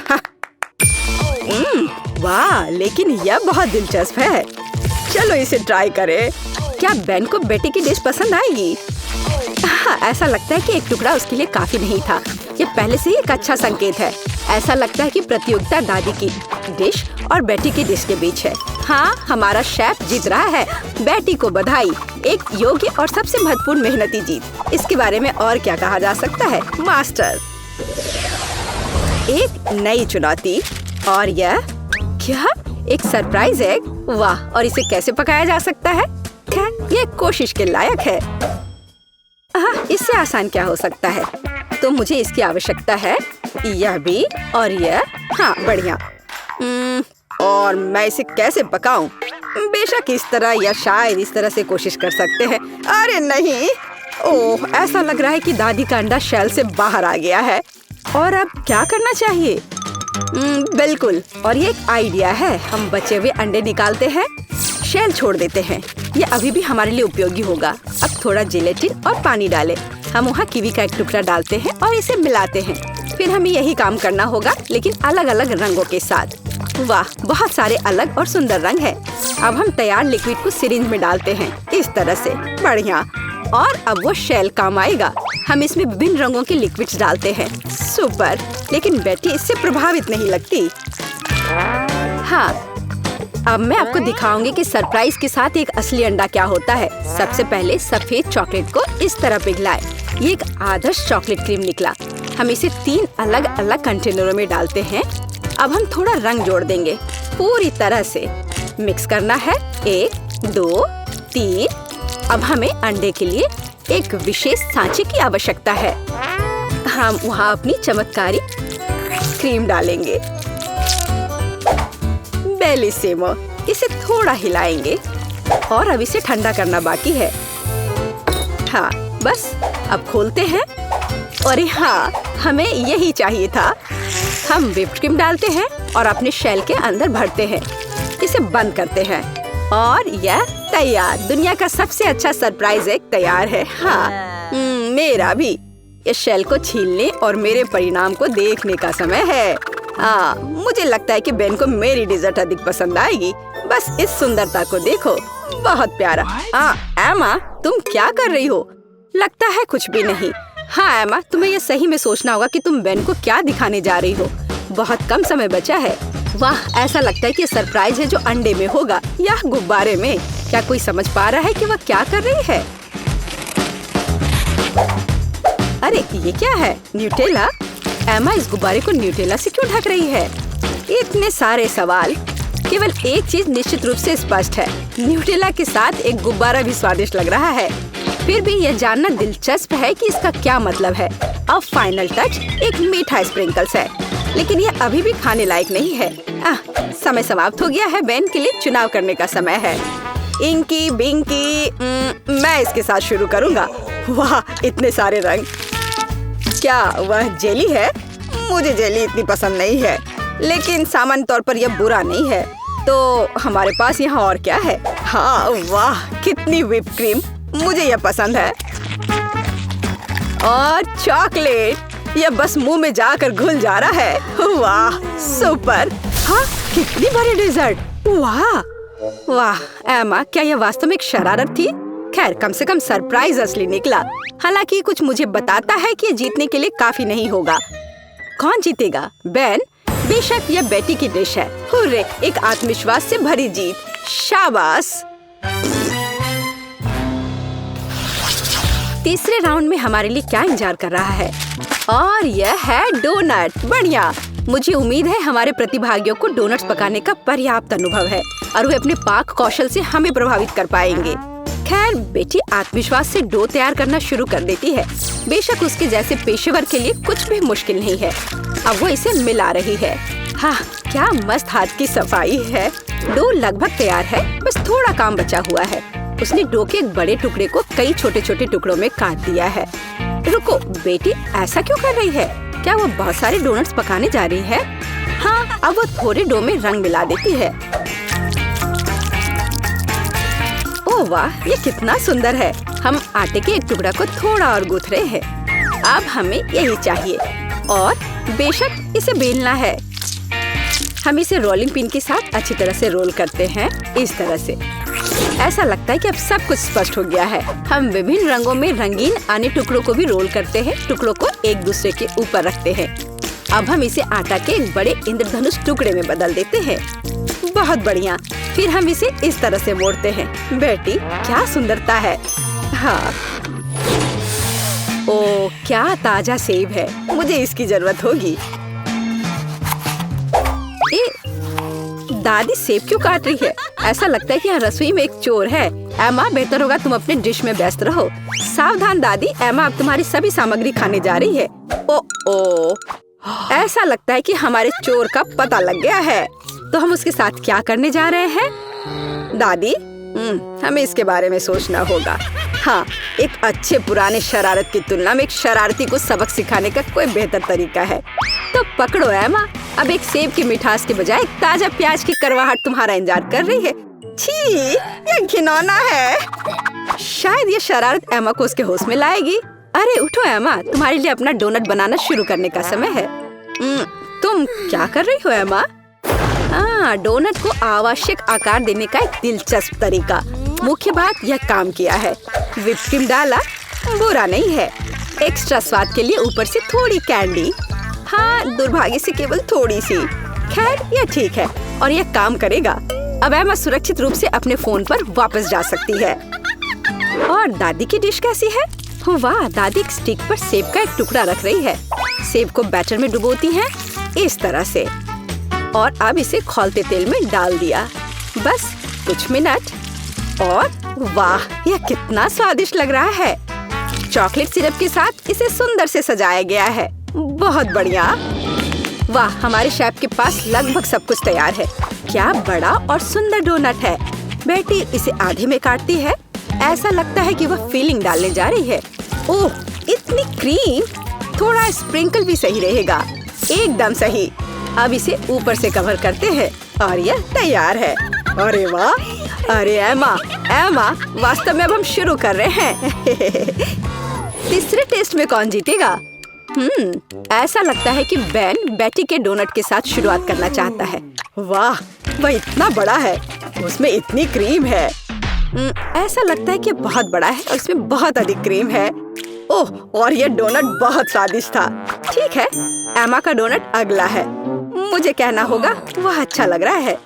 वाह, लेकिन यह बहुत दिलचस्प है। चलो इसे ट्राई करें। क्या बेन को बेटी की डिश पसंद आएगी? हाँ, ऐसा लगता है कि एक टुकड़ा उसके लिए काफी नहीं था। ये पहले से ही एक अच्छा संकेत है। ऐसा लगता है कि प्रतियोगिता दादी की डिश और बेटी की डिश के बीच है। हाँ, हमारा शेफ जीत रहा है। बेटी को बधाई। एक योग्य और सबसे महत्वपूर्ण मेहनती जीत। इसके बारे में और क्या कहा जा सकता है? मास्टर। एक नई चुनौती। और यह क्या? एक सरप्राइज एग। वाह, और इसे कैसे पकाया जा सकता है? खैर, ये कोशिश के लायक है। हाँ, इससे आसान क्या हो सकता है? तो मुझे इसकी आवश्यकता है। यह भी और यह। हाँ, बढ़िया। और मैं इसे कैसे पकाऊं? बेशक इस तरह या शायद इस तरह से कोशिश कर सकते हैं। अरे नहीं, ओह, ऐसा लग रहा है कि दादी का अंडा शेल से बाहर आ गया है। और अब क्या करना चाहिए? बिल्कुल, और ये एक आइडिया है। हम बचे हुए अंडे निकालते हैं, शेल छोड़ देते हैं। ये अभी भी हमारे लिए उपयोगी होगा। अब थोड़ा जेलेटिन और पानी डालें। हम वहाँ कीवी का एक टुकड़ा डालते हैं और इसे मिलाते हैं। फिर हमें यही काम करना होगा, लेकिन अलग अलग रंगों के साथ। वाह, बहुत सारे अलग और सुंदर रंग है। अब हम तैयार लिक्विड को सिरिंज में डालते हैं, इस तरह से। बढ़िया। और अब वो शेल काम आएगा। हम इसमें विभिन्न रंगों के लिक्विड्स डालते हैं। सुपर, लेकिन बेटी इससे प्रभावित नहीं लगती। हाँ, अब मैं आपको दिखाऊंगी कि सरप्राइज के साथ एक असली अंडा क्या होता है। सबसे पहले सफेद चॉकलेट को इस तरह पिघलाएं। ये एक आदर्श चॉकलेट क्रीम निकला। हम इसे 3 अलग अलग कंटेनरों में डालते हैं। अब हम थोड़ा रंग जोड़ देंगे। पूरी तरह से मिक्स करना है। 1, 2, 3। अब हमें अंडे के लिए एक विशेष सांचे की आवश्यकता है। हम वहाँ अपनी चमत्कारी क्रीम डालेंगे। बेलिसिमो। इसे थोड़ा हिलाएंगे और अब इसे ठंडा करना बाकी है। हाँ, बस अब खोलते हैं। और हाँ, हमें यही चाहिए था। हम व्हिप्ड क्रीम डालते हैं और अपने शेल के अंदर भरते हैं। इसे बंद करते हैं और यह तैयार। दुनिया का सबसे अच्छा सरप्राइज एग तैयार है। हाँ, मेरा भी। इस शेल को छीलने और मेरे परिणाम को देखने का समय है। हाँ, मुझे लगता है कि बेन को मेरी डेजर्ट अधिक पसंद आएगी। बस इस सुंदरता को देखो, बहुत प्यारा। एमा, तुम क्या कर रही हो? लगता है कुछ भी नहीं। हाँ एमा, तुम्हें यह सही में सोचना होगा कि तुम बेन को क्या दिखाने जा रही हो। बहुत कम समय बचा है। वाह, ऐसा लगता है कि सरप्राइज है जो अंडे में होगा या गुब्बारे में। क्या कोई समझ पा रहा है कि वह क्या कर रही है? अरे ये क्या है? न्यूटेला? एमा इस गुब्बारे को न्यूटेला से क्यों ढक रही है? इतने सारे सवाल। केवल एक चीज निश्चित रूप से स्पष्ट है, न्यूटेला के साथ एक गुब्बारा भी स्वादिष्ट लग रहा है। फिर भी यह जानना दिलचस्प है कि इसका क्या मतलब है। अब फाइनल टच एक मीठा स्प्रिंकल्स है, लेकिन यह अभी भी खाने लायक नहीं है। समय समाप्त हो गया है। बेन के लिए चुनाव करने का समय है। इंकी बिंकी, मैं इसके साथ शुरू करूँगा। वाह, इतने सारे रंग। क्या वह जेली है? मुझे जेली इतनी पसंद नहीं है, लेकिन सामान्य तौर पर यह बुरा नहीं है। तो हमारे पास यहाँ और क्या है? हाँ, वाह, कितनी व्हिप क्रीम, मुझे यह पसंद है। और चॉकलेट, यह बस मुंह में जाकर घुल जा रहा है। वाह, सुपर। हाँ, कितनी बड़ी डेजर्ट। वाह वाह एमा, क्या यह वास्तव में एक शरारत थी? खैर, कम से कम सरप्राइज असली निकला। हालांकि कुछ मुझे बताता है कि जीतने के लिए काफी नहीं होगा। कौन जीतेगा? बेन? बेशक यह बेटी की डिश है। हुर्रे, एक आत्मविश्वास से भरी जीत। शाबाश। तीसरे राउंड में हमारे लिए क्या इंतजार कर रहा है? और यह है डोनट। बढ़िया। मुझे उम्मीद है हमारे प्रतिभागियों को डोनट्स पकाने का पर्याप्त अनुभव है और वे अपने पाक कौशल से हमें प्रभावित कर पाएंगे। खैर, बेटी आत्मविश्वास से डो तैयार करना शुरू कर देती है। बेशक उसके जैसे पेशेवर के लिए कुछ भी मुश्किल नहीं है। अब वो इसे मिला रही है। हाँ, क्या मस्त हाथ की सफाई है। डो लगभग तैयार है, बस थोड़ा काम बचा हुआ है। उसने डो के एक बड़े टुकड़े को कई छोटे छोटे टुकड़ों में काट दिया है। रुको, बेटी ऐसा क्यों कर रही है? क्या वो बहुत सारे डोनट्स पकाने जा रही है? हाँ, अब वो थोड़े डो में रंग मिला देती है। ओह वाह, ये कितना सुंदर है। हम आटे के एक टुकड़ा को थोड़ा और गूंथ रहे हैं। अब हमें यही चाहिए और बेशक इसे बेलना है। हम इसे रोलिंग पिन के साथ अच्छी तरह से रोल करते हैं, इस तरह से। ऐसा लगता है कि अब सब कुछ स्पष्ट हो गया है। हम विभिन्न रंगों में रंगीन अन्य टुकड़ों को भी रोल करते हैं, टुकड़ों को एक दूसरे के ऊपर रखते हैं। अब हम इसे आटा के एक बड़े इंद्रधनुष टुकड़े में बदल देते हैं। बहुत बढ़िया। फिर हम इसे इस तरह से मोड़ते हैं। बेटी, क्या सुंदरता है। हाँ, ओ क्या ताजा सेब है, मुझे इसकी जरूरत होगी। दादी सेब क्यों काट रही है? ऐसा लगता है कि यहाँ रसोई में एक चोर है। एमा, बेहतर होगा तुम अपने डिश में व्यस्त रहो। सावधान दादी, एमा अब तुम्हारी सभी सामग्री खाने जा रही है। ओ, ऐसा लगता है कि हमारे चोर का पता लग गया है। तो हम उसके साथ क्या करने जा रहे हैं? दादी, हमें इसके बारे में सोचना होगा। हाँ, एक अच्छे पुराने शरारत की तुलना में एक शरारती को सबक सिखाने का कोई बेहतर तरीका है। तो पकड़ो एमा, अब एक सेब की मिठास के बजाय एक ताजा प्याज की करवाहट तुम्हारा इंतजार कर रही है। छी, ये घिनौना है। शायद ये शरारत एमा को उसके होश में लाएगी। अरे उठो एमा, तुम्हारे लिए अपना डोनट बनाना शुरू करने का समय है। तुम क्या कर रही हो एमा? हाँ, डोनट को आवश्यक आकार देने का एक दिलचस्प तरीका। मुख्य बात, यह काम किया है। व्हिप क्रीम डाला, बुरा नहीं है। एक्स्ट्रा स्वाद के लिए ऊपर से थोड़ी कैंडी। हाँ, दुर्भाग्य से केवल थोड़ी सी। खैर, यह ठीक है और यह काम करेगा। अब एमा सुरक्षित रूप से अपने फोन पर वापस जा सकती है। और दादी की डिश कैसी है? वाह, दादी एक स्टिक पर सेब का एक टुकड़ा रख रही है। सेब को बैटर में डुबोती हैं, इस तरह से, और अब इसे खौलते तेल में डाल दिया। बस कुछ मिनट और वाह, यह कितना स्वादिष्ट लग रहा है। चॉकलेट सिरप के साथ इसे सुंदर से सजाया गया है। बहुत बढ़िया। वाह, हमारे शेफ के पास लगभग सब कुछ तैयार है। क्या बड़ा और सुंदर डोनट है। बेटी इसे आधे में काटती है। ऐसा लगता है कि वह फिलिंग डालने जा रही है। ओह, इतनी क्रीम। थोड़ा स्प्रिंकल भी सही रहेगा। एकदम सही। अब इसे ऊपर से कवर करते हैं और यह तैयार है। अरे वाह। अरे एमा, वास्तव में अब हम शुरू कर रहे हैं। तीसरे टेस्ट में कौन जीतेगा? ऐसा लगता है कि बेन बेटी के डोनट के साथ शुरुआत करना चाहता है। वाह, वह इतना बड़ा है, उसमें इतनी क्रीम है। ऐसा लगता है कि बहुत बड़ा है और इसमें बहुत अधिक क्रीम है। ओह, और ये डोनट बहुत स्वादिष्ट था। ठीक है, एमा का डोनट अगला है। मुझे कहना होगा वह अच्छा लग रहा है।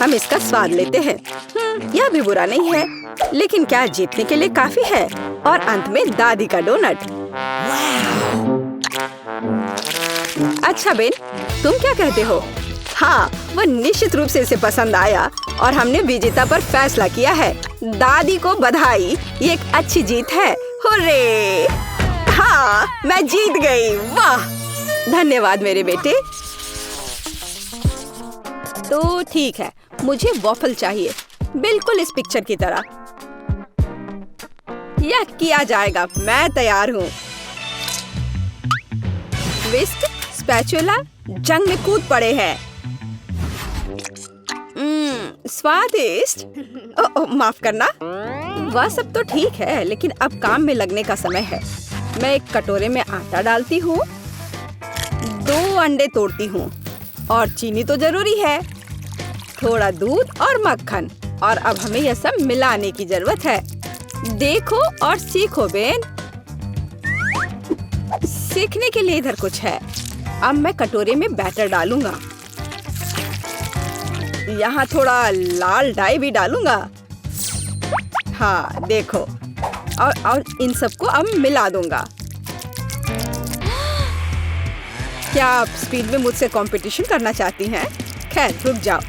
हम इसका स्वाद लेते हैं। यह भी बुरा नहीं है, लेकिन क्या जीतने के लिए काफी है? और अंत में दादी का डोनट। अच्छा बेन, तुम क्या कहते हो? हाँ, वह निश्चित रूप से इसे पसंद आया और हमने विजेता पर फैसला किया है। दादी को बधाई, ये एक अच्छी जीत है। हुर्रे! हाँ, मैं जीत गई। वाह, धन्यवाद मेरे बेटे। तो ठीक है, मुझे वॉफल चाहिए, बिल्कुल इस पिक्चर की तरह। यह किया जाएगा, मैं तैयार हूँ। विस्क, स्पैचुला जंग में कूद पड़े हैं। स्वादिष्ट। माफ करना। वह सब तो ठीक है, लेकिन अब काम में लगने का समय है। मैं एक कटोरे में आटा डालती हूँ, 2 अंडे तोड़ती हूँ और चीनी तो जरूरी है, थोड़ा दूध और मक्खन। और अब हमें यह सब मिलाने की जरूरत है। देखो और सीखो बेन। सीखने के लिए इधर कुछ है। अब मैं कटोरे में बैटर डालूंगा। यहाँ थोड़ा लाल डाई भी डालूंगा। हाँ, देखो। और इन सबको अब मिला दूंगा। क्या आप स्पीड में मुझसे कंपटीशन करना चाहती हैं? खैर, रुक जाओ।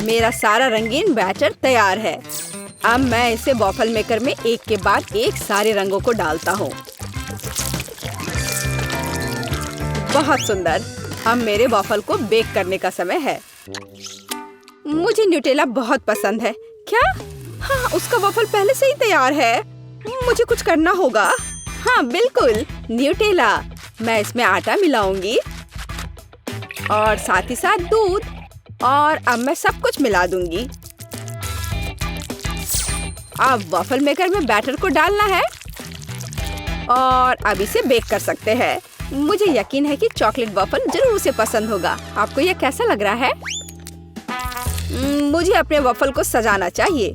मेरा सारा रंगीन बैटर तैयार है। अब मैं इसे वॉफल मेकर में एक के बाद एक सारे रंगों को डालता हूँ। बहुत सुंदर। अब मेरे वॉफल को बेक करने का समय है। मुझे न्यूटेला बहुत पसंद है। क्या? हाँ, उसका वॉफल पहले से ही तैयार है। मुझे कुछ करना होगा। हाँ, बिल्कुल, न्यूटेला। मैं इसमें आटा मिलाऊंगी और साथ ही साथ दूध। और अब मैं सब कुछ मिला दूंगी। अब वॉफल मेकर में बैटर को डालना है और अब इसे बेक कर सकते हैं। मुझे यकीन है कि चॉकलेट वॉफल जरूर उसे पसंद होगा। आपको यह कैसा लग रहा है? मुझे अपने वॉफल को सजाना चाहिए,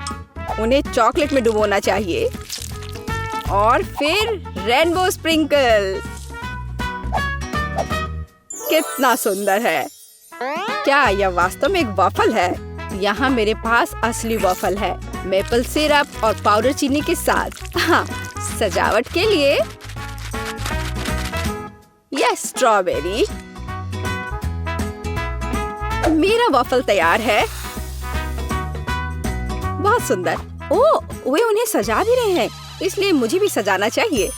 उन्हें चॉकलेट में डुबोना चाहिए और फिर रेनबो स्प्रिंकल। कितना सुंदर है! क्या यह वास्तव में एक वॉफल है? यहाँ मेरे पास असली वॉफल है, मेपल सिरप और पाउडर चीनी के साथ। हाँ, सजावट के लिए यह स्ट्रॉबेरी। मेरा वॉफल तैयार है। बहुत सुंदर। ओह, वे उन्हें सजा भी रहे हैं, इसलिए मुझे भी सजाना चाहिए।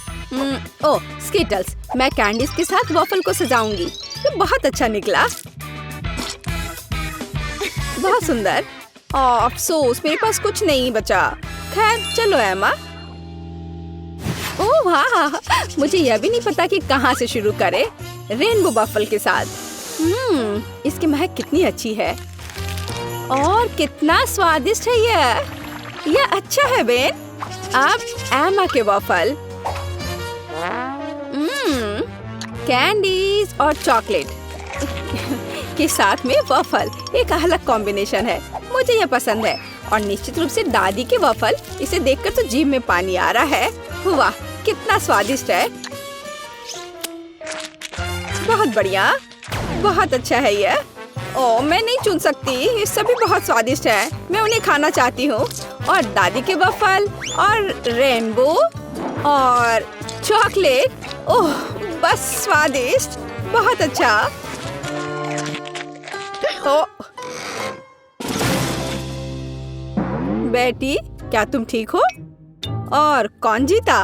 ओह, स्किटल्स। मैं कैंडीज के साथ वॉफल को सजाऊंगी। ये बहुत अच्छा निकला। बहुत सुंदर। अफसोस, मेरे पास कुछ नहीं बचा। खैर, चलो एमा। ओह वाह, मुझे यह भी नहीं पता कि कहाँ से शुरू करें। रेनबो वॉफल के साथ। इसकी महक कितनी अच्छी है और कितना स्वादिष्ट है यह अच्छा है बेन। अब एमा के वॉफल। कैंडीज और चॉकलेट के साथ में वॉफल एक अलग कॉम्बिनेशन है। मुझे यह पसंद है। और निश्चित रूप से दादी के वॉफल। इसे देखकर तो जीभ में पानी आ रहा है। वाह, कितना स्वादिष्ट है। बहुत बढ़िया, बहुत अच्छा है यह। ओह, मैं नहीं चुन सकती, ये सभी बहुत स्वादिष्ट है। मैं उन्हें खाना चाहती हूँ। और दादी के वॉफल और रेनबो और चॉकलेट। ओह, बस स्वादिष्ट, बहुत अच्छा। ओह बेटी, क्या तुम ठीक हो? और कौन जीता?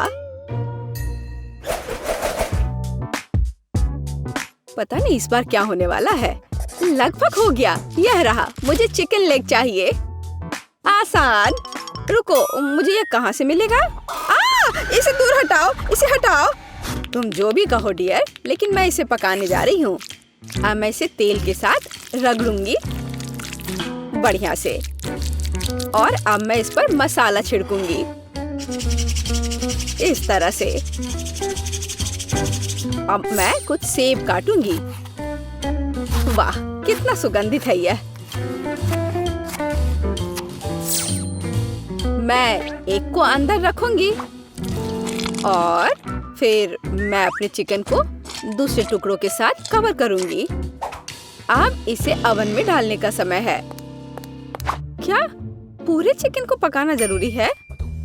पता नहीं इस बार क्या होने वाला है। लगभग हो गया। यह रहा। मुझे चिकन लेग चाहिए। आसान। रुको, मुझे यह कहाँ से मिलेगा? इसे दूर हटाओ, इसे हटाओ। तुम जो भी कहो डियर, लेकिन मैं इसे पकाने जा रही हूँ। अब मैं इसे तेल के साथ रगड़ूंगी बढ़िया से। और अब मैं इस पर मसाला छिड़कूंगी इस तरह से। अब मैं कुछ सेब काटूंगी। वाह, कितना सुगंधित है यह। मैं एक को अंदर रखूंगी और फिर मैं अपने चिकन को दूसरे टुकड़ों के साथ कवर करूंगी। अब इसे ओवन में डालने का समय है। क्या पूरे चिकन को पकाना जरूरी है?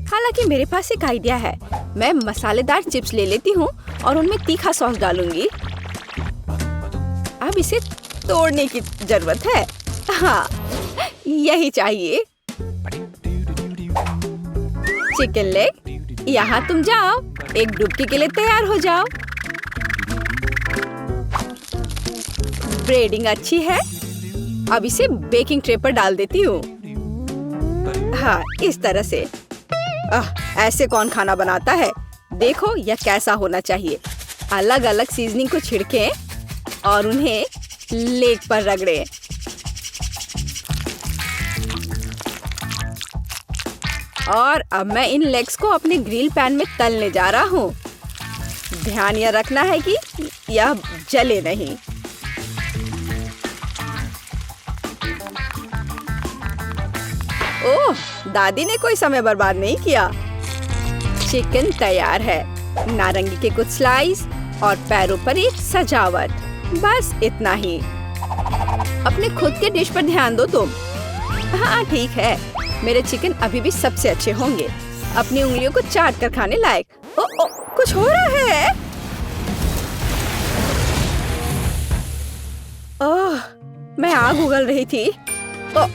हालांकि मेरे पास एक आइडिया है। मैं मसालेदार चिप्स ले लेती हूँ और उनमें तीखा सॉस डालूंगी। अब इसे तोड़ने की जरूरत है। हाँ, यही चाहिए। चिकन लेग, यहाँ तुम जाओ, एक डुबकी के लिए तैयार हो जाओ। ब्रेडिंग अच्छी है। अब इसे बेकिंग ट्रे पर डाल देती हूँ। हाँ, इस तरह से। ऐसे कौन खाना बनाता है? देखो यह कैसा होना चाहिए। अलग अलग सीजनिंग को छिड़कें और उन्हें लेग पर रगड़ें। और अब मैं इन लेग्स को अपने ग्रिल पैन में तलने जा रहा हूँ। ध्यान यह रखना है कि यह जले नहीं। ओह, दादी ने कोई समय बर्बाद नहीं किया। चिकन तैयार है। नारंगी के कुछ स्लाइस और पैरों पर एक सजावट। बस इतना ही। अपने खुद के डिश पर ध्यान दो तुम। हाँ ठीक है, मेरे चिकन अभी भी सबसे अच्छे होंगे। अपनी उंगलियों को चाट कर खाने लायक। ओ, कुछ हो रहा है। ओह, मैं आग उगल रही थी।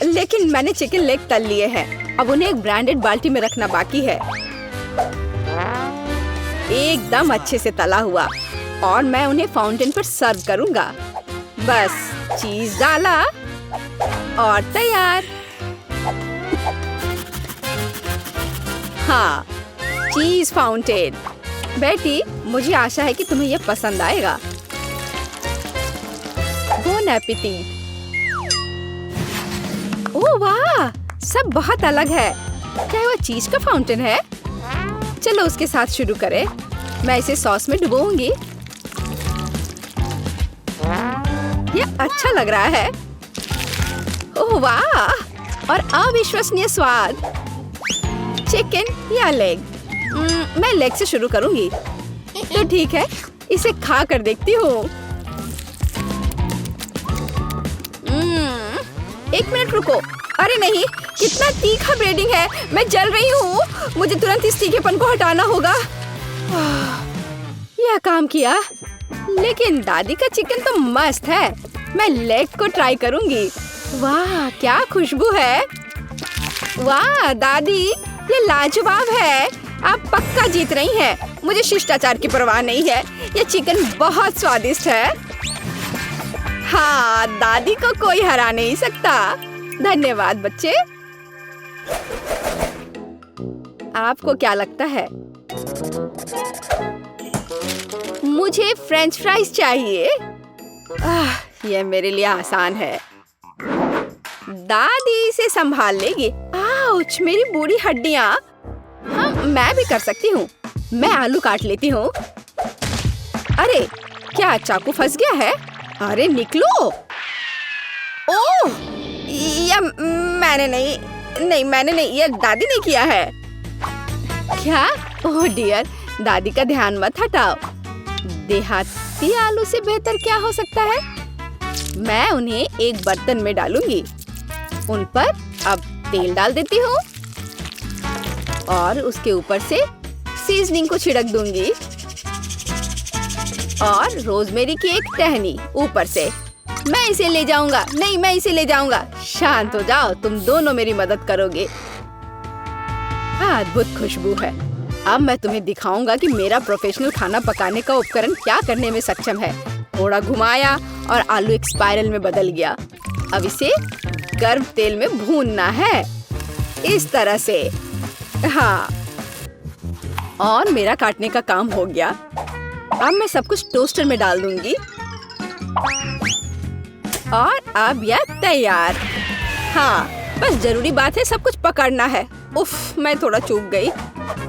लेकिन मैंने चिकन लेग तल लिए हैं। अब उन्हें एक ब्रांडेड बाल्टी में रखना बाकी है। एकदम अच्छे से तला हुआ। और मैं उन्हें फाउंटेन पर सर्व करूंगा। बस चीज डाला और तैयार। हाँ, चीज फाउंटेन। बेटी, मुझे आशा है कि तुम्हें यह पसंद आएगा। Bone appétit. ओह वाह, सब बहुत अलग है। क्या वो चीज का फाउंटेन है? चलो उसके साथ शुरू करें। मैं इसे सॉस में डुबोऊंगी। यह अच्छा लग रहा है। ओह वाह, और अविश्वसनीय स्वाद। चिकन या लेग? मैं लेग से शुरू करूंगी। तो ठीक है, इसे खा कर देखती हूँ। एक मिनट रुको। अरे नहीं, कितना तीखा ब्रेडिंग है। मैं जल रही हूँ। मुझे तुरंत इस तीखेपन को हटाना होगा। यह काम किया। लेकिन दादी का चिकन तो मस्त है। मैं लेग को ट्राई करूंगी। वाह, क्या खुशबू है। वाह दादी, ये लाजवाब है। आप पक्का जीत रही हैं। मुझे शिष्टाचार की परवाह नहीं है। ये चिकन बहुत स्वादिष्ट है। हाँ, दादी को कोई हरा नहीं सकता। धन्यवाद बच्चे। आपको क्या लगता है? मुझे फ्रेंच फ्राइज चाहिए। यह मेरे लिए आसान है। दादी इसे संभाल लेगी। आउच, मेरी बूढ़ी हड्डियां। हाँ, मैं भी कर सकती हूँ। मैं आलू काट लेती हूँ। अरे, क्या चाकू फंस गया है? अरे निकलो। ओह, यह मैंने नहीं, यह दादी ने किया है। क्या? ओह डियर, दादी का ध्यान मत हटाओ। देहाती आलू से बेहतर क्या हो सकता है? मैं उन्हें एक बर्तन में डालूंगी। उन पर अब तेल डाल देती हूँ और उसके ऊपर से सीजनिंग को छिड़क दूंगी और रोजमेरी की एक टहनी ऊपर से। मैं इसे ले जाऊंगा। नहीं, मैं इसे ले जाऊंगा। शांत हो जाओ, तुम दोनों मेरी मदद करोगे। अद्भुत खुशबू है। अब मैं तुम्हें दिखाऊंगा कि मेरा प्रोफेशनल खाना पकाने का उपकरण क्या करने में सक्षम है। थोड़ा घुमाया और आलू एक स्पाइरल में बदल गया। अब इसे गर्म तेल में भूनना है, इस तरह से। हाँ, और मेरा काटने का काम हो गया। अब मैं सब कुछ टोस्टर में डाल दूंगी और अब यह तैयार। हाँ, बस जरूरी बात है सब कुछ पकड़ना है। उफ, मैं थोड़ा चूक गई।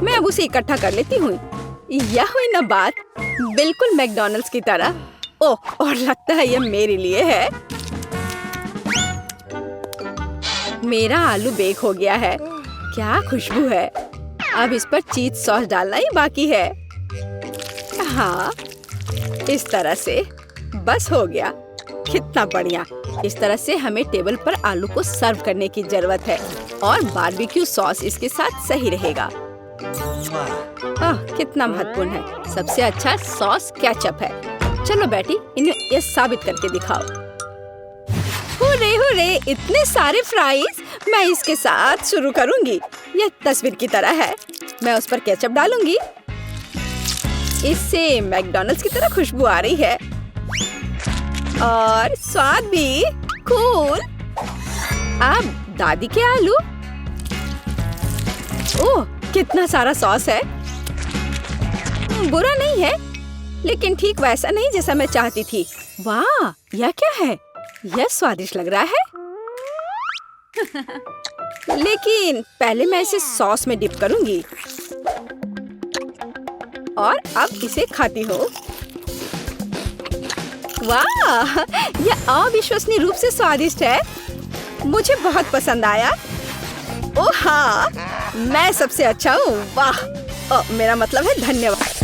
मैं अब उसे इकट्ठा कर लेती हूँ। यह हुई ना बात, बिल्कुल मैकडॉनल्ड्स की तरह। ओह, और लगता है यह मेरे लिए है। मेरा आलू बेक हो गया है। क्या खुशबू है। अब इस पर चीज सॉस डालना ही बाकी है। हाँ, इस तरह से बस हो गया। कितना बढ़िया। इस तरह से हमें टेबल पर आलू को सर्व करने की जरूरत है और बारबेक्यू सॉस इसके साथ सही रहेगा। कितना महत्वपूर्ण है। सबसे अच्छा सॉस केचप है। चलो बेटी, इन्हें ये साबित करके दिखाओ। हुर्रे हुर्रे, इतने सारे फ्राइज। मैं इसके साथ शुरू करूंगी। यह तस्वीर की तरह है। मैं उस पर केचप डालूंगी। इससे मैकडॉनल्ड्स की तरह खुशबू आ रही है और स्वाद भी कूल। अब दादी के आलू। ओह, कितना सारा सॉस है। बुरा नहीं है, लेकिन ठीक वैसा नहीं जैसा मैं चाहती थी। वाह, यह क्या है। यह स्वादिष्ट लग रहा है। लेकिन पहले मैं इसे सॉस में डिप करूंगी और अब इसे खाती हूँ। वाह, यह अविश्वसनीय रूप से स्वादिष्ट है। मुझे बहुत पसंद आया। ओह हाँ, मैं सबसे अच्छा हूँ। वाह, मेरा मतलब है धन्यवाद।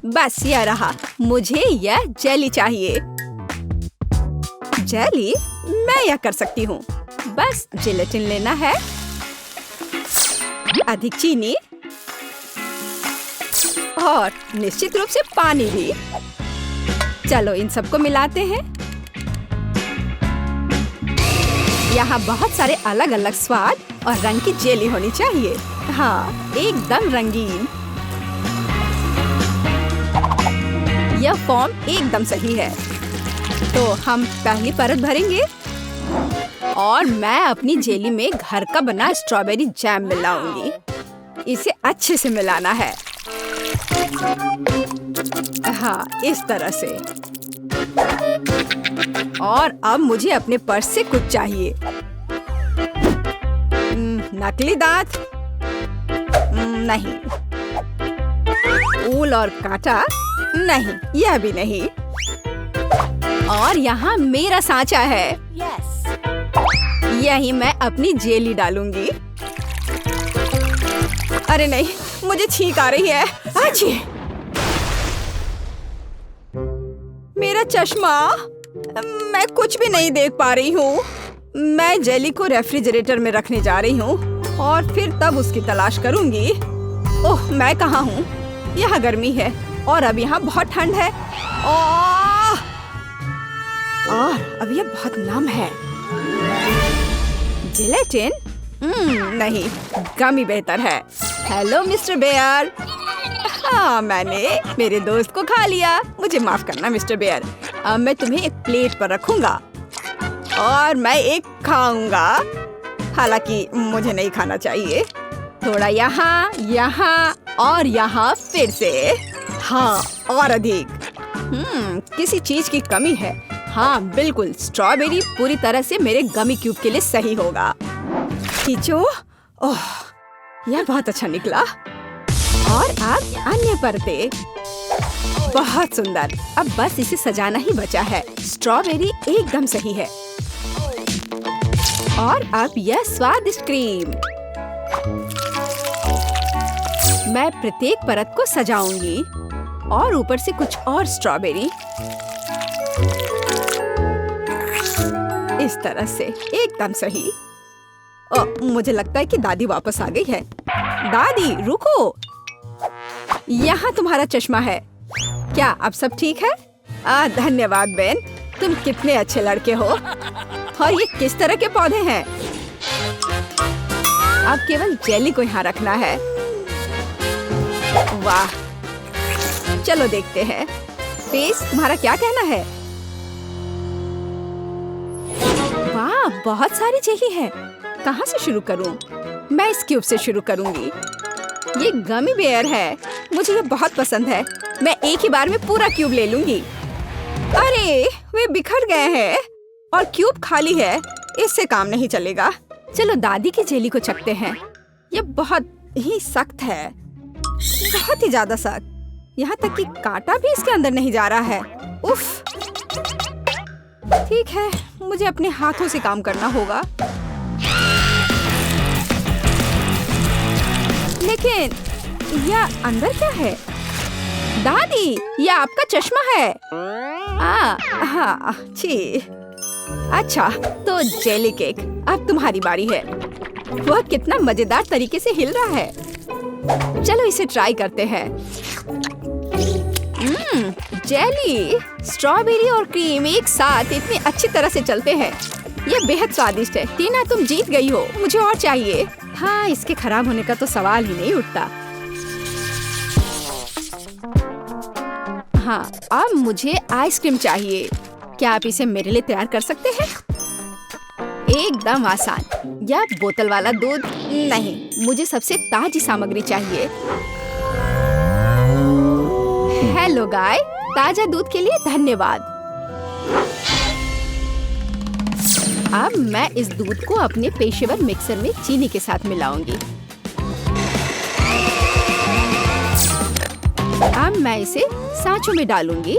बस यह रहा। मुझे यह जेली चाहिए। जेली? मैं यह कर सकती हूँ। बस जेलेटिन लेना है, अधिक चीनी और निश्चित रूप से पानी भी। चलो इन सबको मिलाते हैं। यहाँ बहुत सारे अलग अलग स्वाद और रंग की जेली होनी चाहिए। हाँ, एकदम रंगीन। यह फॉर्म एकदम सही है। तो हम पहली परत भरेंगे और मैं अपनी जेली में घर का बना स्ट्रॉबेरी जैम मिलाऊंगी। इसे अच्छे से मिलाना है। हाँ, इस तरह से। और अब मुझे अपने पर्स से कुछ चाहिए। नकली दांत? नहीं। ऊल और कांटा? नहीं, यह भी नहीं। और यहाँ मेरा सांचा है। यही मैं अपनी जेली डालूंगी। अरे नहीं, मुझे छींक आ रही है। अच्छी। मेरा चश्मा। मैं कुछ भी नहीं देख पा रही हूँ। मैं जेली को रेफ्रिजरेटर में रखने जा रही हूँ और फिर तब उसकी तलाश करूंगी। ओह, मैं कहाँ हूँ? यहाँ गर्मी है और अब यहाँ बहुत ठंड है। और अब यह बहुत नम है। जेलेटिन? नहीं, गमी बेहतर है। Hello mister Bear. हाँ, मैंने मेरे दोस्त को खा लिया। मुझे माफ करना मिस्टर बेयर। अब मैं तुम्हें एक प्लेट पर रखूंगा और मैं एक खाऊंगा। हालांकि मुझे नहीं खाना चाहिए। थोड़ा यहाँ, यहाँ और यहाँ फिर से। हाँ, और अधिक। किसी चीज की कमी है। हाँ बिल्कुल, स्ट्रॉबेरी पूरी तरह से मेरे गमी क्यूब के लिए सही होगा। खींचो। ओह, यह बहुत अच्छा निकला। और अब अन्य परतें। बहुत सुंदर। अब बस इसे सजाना ही बचा है। स्ट्रॉबेरी एकदम सही है। और अब यह स्वादिष्ट क्रीम। मैं प्रत्येक परत को सजाऊंगी और ऊपर से कुछ और स्ट्रॉबेरी। इस तरह से एकदम सही। मुझे लगता है कि दादी वापस आ गई है। दादी रुको, यहाँ तुम्हारा चश्मा है। क्या अब सब ठीक है? धन्यवाद बेन, तुम कितने अच्छे लड़के हो। और ये किस तरह के पौधे हैं? अब केवल जेली को यहाँ रखना है। वाह, चलो देखते हैं। फेस, तुम्हारा क्या कहना है? वाह, बहुत सारी जेली है। कहाँ से शुरू करूं? मैं इस क्यूब से शुरू करूंगी। ये गमी बेयर है। मुझे ये बहुत पसंद है। मैं एक ही बार में पूरा क्यूब ले लूंगी। अरे, वे बिखर गए हैं और क्यूब खाली है। इससे काम नहीं चलेगा। चलो दादी की जेली को चखते हैं। ये बहुत ही सख्त है। बहुत ही ज्यादा सख्त, यहाँ तक कि कांटा भी इसके अंदर नहीं जा रहा है। उफ। ठीक है, मुझे अपने हाथों से काम करना होगा। लेकिन यह अंदर क्या है? दादी, यह आपका चश्मा है। हाँ, छी। अच्छा, तो जेली केक, अब तुम्हारी बारी है। वह कितना मजेदार तरीके से हिल रहा है। चलो इसे ट्राई करते हैं। जेली, स्ट्रॉबेरी और क्रीम एक साथ इतनी अच्छी तरह से चलते हैं। यह बेहद स्वादिष्ट है। टीना, तुम जीत गई हो। मुझे और चाहिए। हाँ, इसके खराब होने का तो सवाल ही नहीं उठता। हाँ, अब मुझे आइसक्रीम चाहिए। क्या आप इसे मेरे लिए तैयार कर सकते हैं? एकदम आसान। या बोतल वाला दूध नहीं, मुझे सबसे ताजी सामग्री चाहिए। हेलो गाय, ताजा दूध के लिए धन्यवाद। अब मैं इस दूध को अपने पेशेवर मिक्सर में चीनी के साथ मिलाऊंगी। अब मैं इसे सांचों में डालूंगी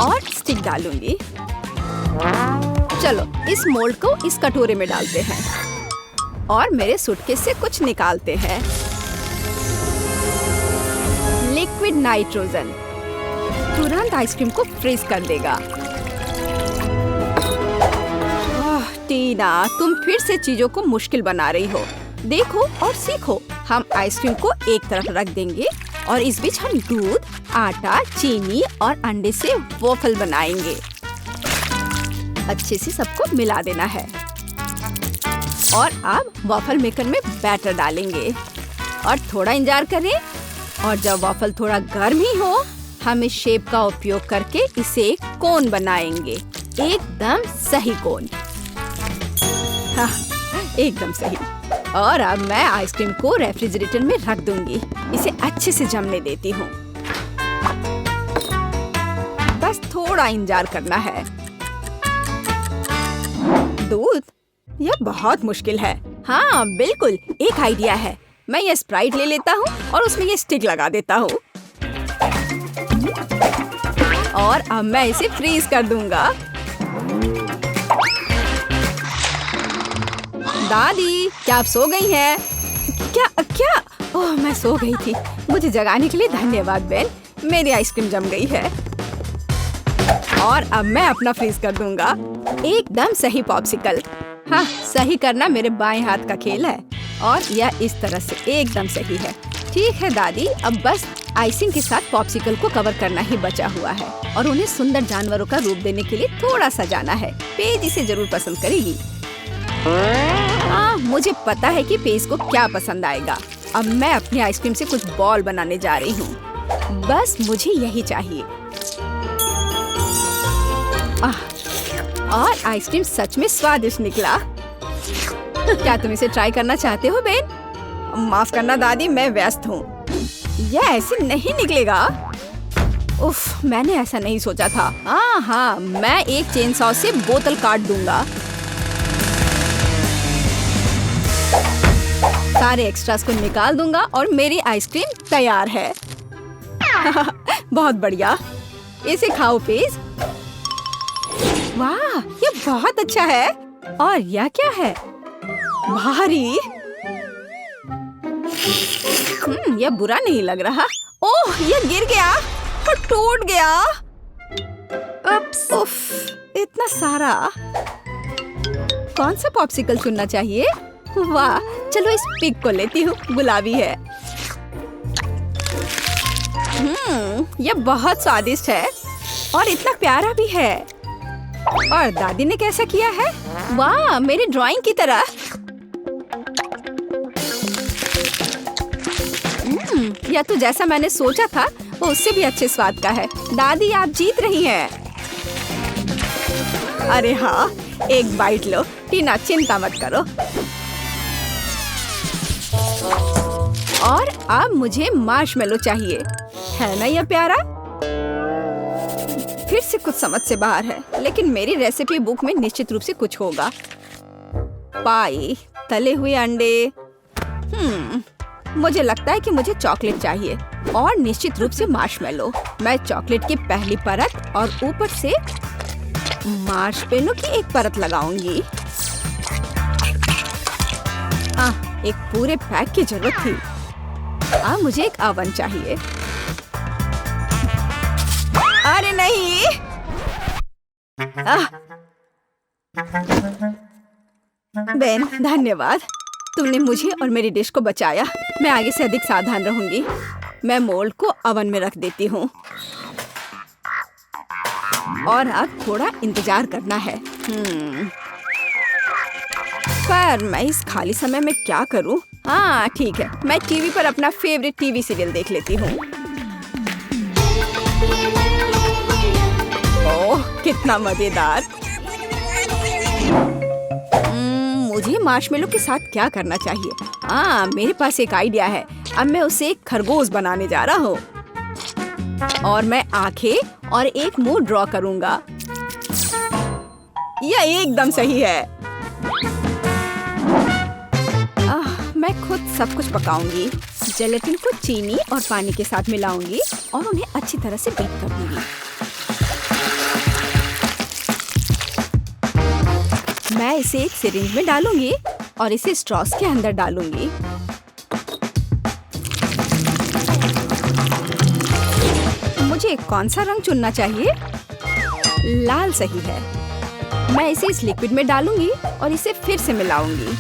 और स्टिक डालूंगी। चलो इस मोल्ड को इस कटोरे में डालते हैं और मेरे सूटकेस से कुछ निकालते हैं। लिक्विड नाइट्रोजन तुरंत आइसक्रीम को फ्रीज कर देगा। टीना, तुम फिर से चीजों को मुश्किल बना रही हो। देखो और सीखो। हम आइसक्रीम को एक तरफ रख देंगे और इस बीच हम दूध, आटा, चीनी और अंडे से वॉफल बनाएंगे। अच्छे से सबको मिला देना है और अब वॉफल मेकर में बैटर डालेंगे और थोड़ा इंतजार करें। और जब वॉफल थोड़ा गर्म ही हो, हम इस शेप का उपयोग करके इसे एक कोन बनाएंगे। एकदम सही कोन। हाँ, एकदम सही। और अब मैं आइसक्रीम को रेफ्रिजरेटर में रख दूंगी। इसे अच्छे से जमने देती हूँ। बस थोड़ा इंतजार करना है। दूध? यह बहुत मुश्किल है। हाँ बिल्कुल, एक आइडिया है। मैं ये स्प्राइट ले लेता हूँ और उसमें ये स्टिक लगा देता हूँ और अब मैं इसे फ्रीज कर दूंगा। दादी, क्या आप सो गई हैं? क्या? ओह, मैं सो गई थी। मुझे जगाने के लिए धन्यवाद बेन। मेरी आइसक्रीम जम गई है और अब मैं अपना फ्रीज कर दूंगा। एकदम सही पॉप्सिकल। हाँ, सही करना मेरे बाएं हाथ का खेल है और यह इस तरह से एकदम सही है। ठीक है दादी, अब बस आइसिंग के साथ पॉप्सिकल को कवर करना ही बचा हुआ है और उन्हें सुंदर जानवरों का रूप देने के लिए थोड़ा सजाना है। पेज इसे जरूर पसंद करेगी। हाँ, मुझे पता है कि पेज को क्या पसंद आएगा। अब मैं अपनी आइसक्रीम से कुछ बॉल बनाने जा रही हूँ। बस मुझे यही चाहिए। और आइसक्रीम सच में स्वादिष्ट निकला। क्या तुम इसे ट्राई करना चाहते हो बेन? माफ करना दादी, मैं व्यस्त हूँ। यह ऐसे नहीं निकलेगा। उफ, मैंने ऐसा नहीं सोचा था। हाँ, मैं एक चेन सॉ से बोतल काट दूंगा। सारे एक्स्ट्रास को निकाल दूंगा और मेरी आइसक्रीम तैयार है। बहुत बढ़िया। इसे खाओ पेज। वाह, ये बहुत अच्छा है। और यह क्या है? भारी। यह बुरा नहीं लग रहा। ओह, यह गिर गया और टूट गया। उफ, इतना सारा। कौन सा पॉप्सिकल चुनना चाहिए? वाह, चलो इस पिग को लेती हूँ। गुलाबी है। यह बहुत स्वादिष्ट है और इतना प्यारा भी है। और दादी ने कैसा किया है? वाह, मेरी ड्राइंग की तरह। यह तो जैसा मैंने सोचा था वो उससे भी अच्छे स्वाद का है। दादी, आप जीत रही हैं। अरे हाँ, एक बाइट लो। टीना, चिंता मत करो। और अब मुझे मार्शमेलो चाहिए। है ना यह प्यारा? फिर से कुछ समझ से बाहर है, लेकिन मेरी रेसिपी बुक में निश्चित रूप से कुछ होगा। पाई, तले हुए अंडे, मुझे लगता है कि मुझे चॉकलेट चाहिए और निश्चित रूप से मार्शमेलो। मैं चॉकलेट की पहली परत और ऊपर से मार्शमेलो की एक परत लगाऊंगी। एक पूरे पैक की जरूरत थी। अब मुझे एक ओवन चाहिए। अरे नहीं! बेन, धन्यवाद। तुमने मुझे और मेरी डिश को बचाया। मैं आगे से अधिक सावधान रहूंगी। मैं मोल्ड को ओवन में रख देती हूँ और अब थोड़ा इंतजार करना है। पर मैं इस खाली समय में क्या करूँ? हाँ ठीक है, मैं टीवी पर अपना फेवरेट टीवी सीरियल देख लेती हूँ। ओह कितना मजेदार! मुझे मार्शमेलो के साथ क्या करना चाहिए? हाँ मेरे पास एक आइडिया है। अब मैं उसे एक खरगोश बनाने जा रहा हूँ और मैं आंखें और एक मुंह ड्रॉ करूँगा। यह एकदम सही है। मैं खुद सब कुछ पकाऊंगी। जेलेटिन को चीनी और पानी के साथ मिलाऊंगी और उन्हें अच्छी तरह से बीट कर दूंगी। मैं इसे एक सिरिंज में डालूंगी और इसे स्ट्रॉस के अंदर डालूंगी। मुझे कौन सा रंग चुनना चाहिए? लाल सही है। मैं इसे इस लिक्विड में डालूंगी और इसे फिर से मिलाऊंगी।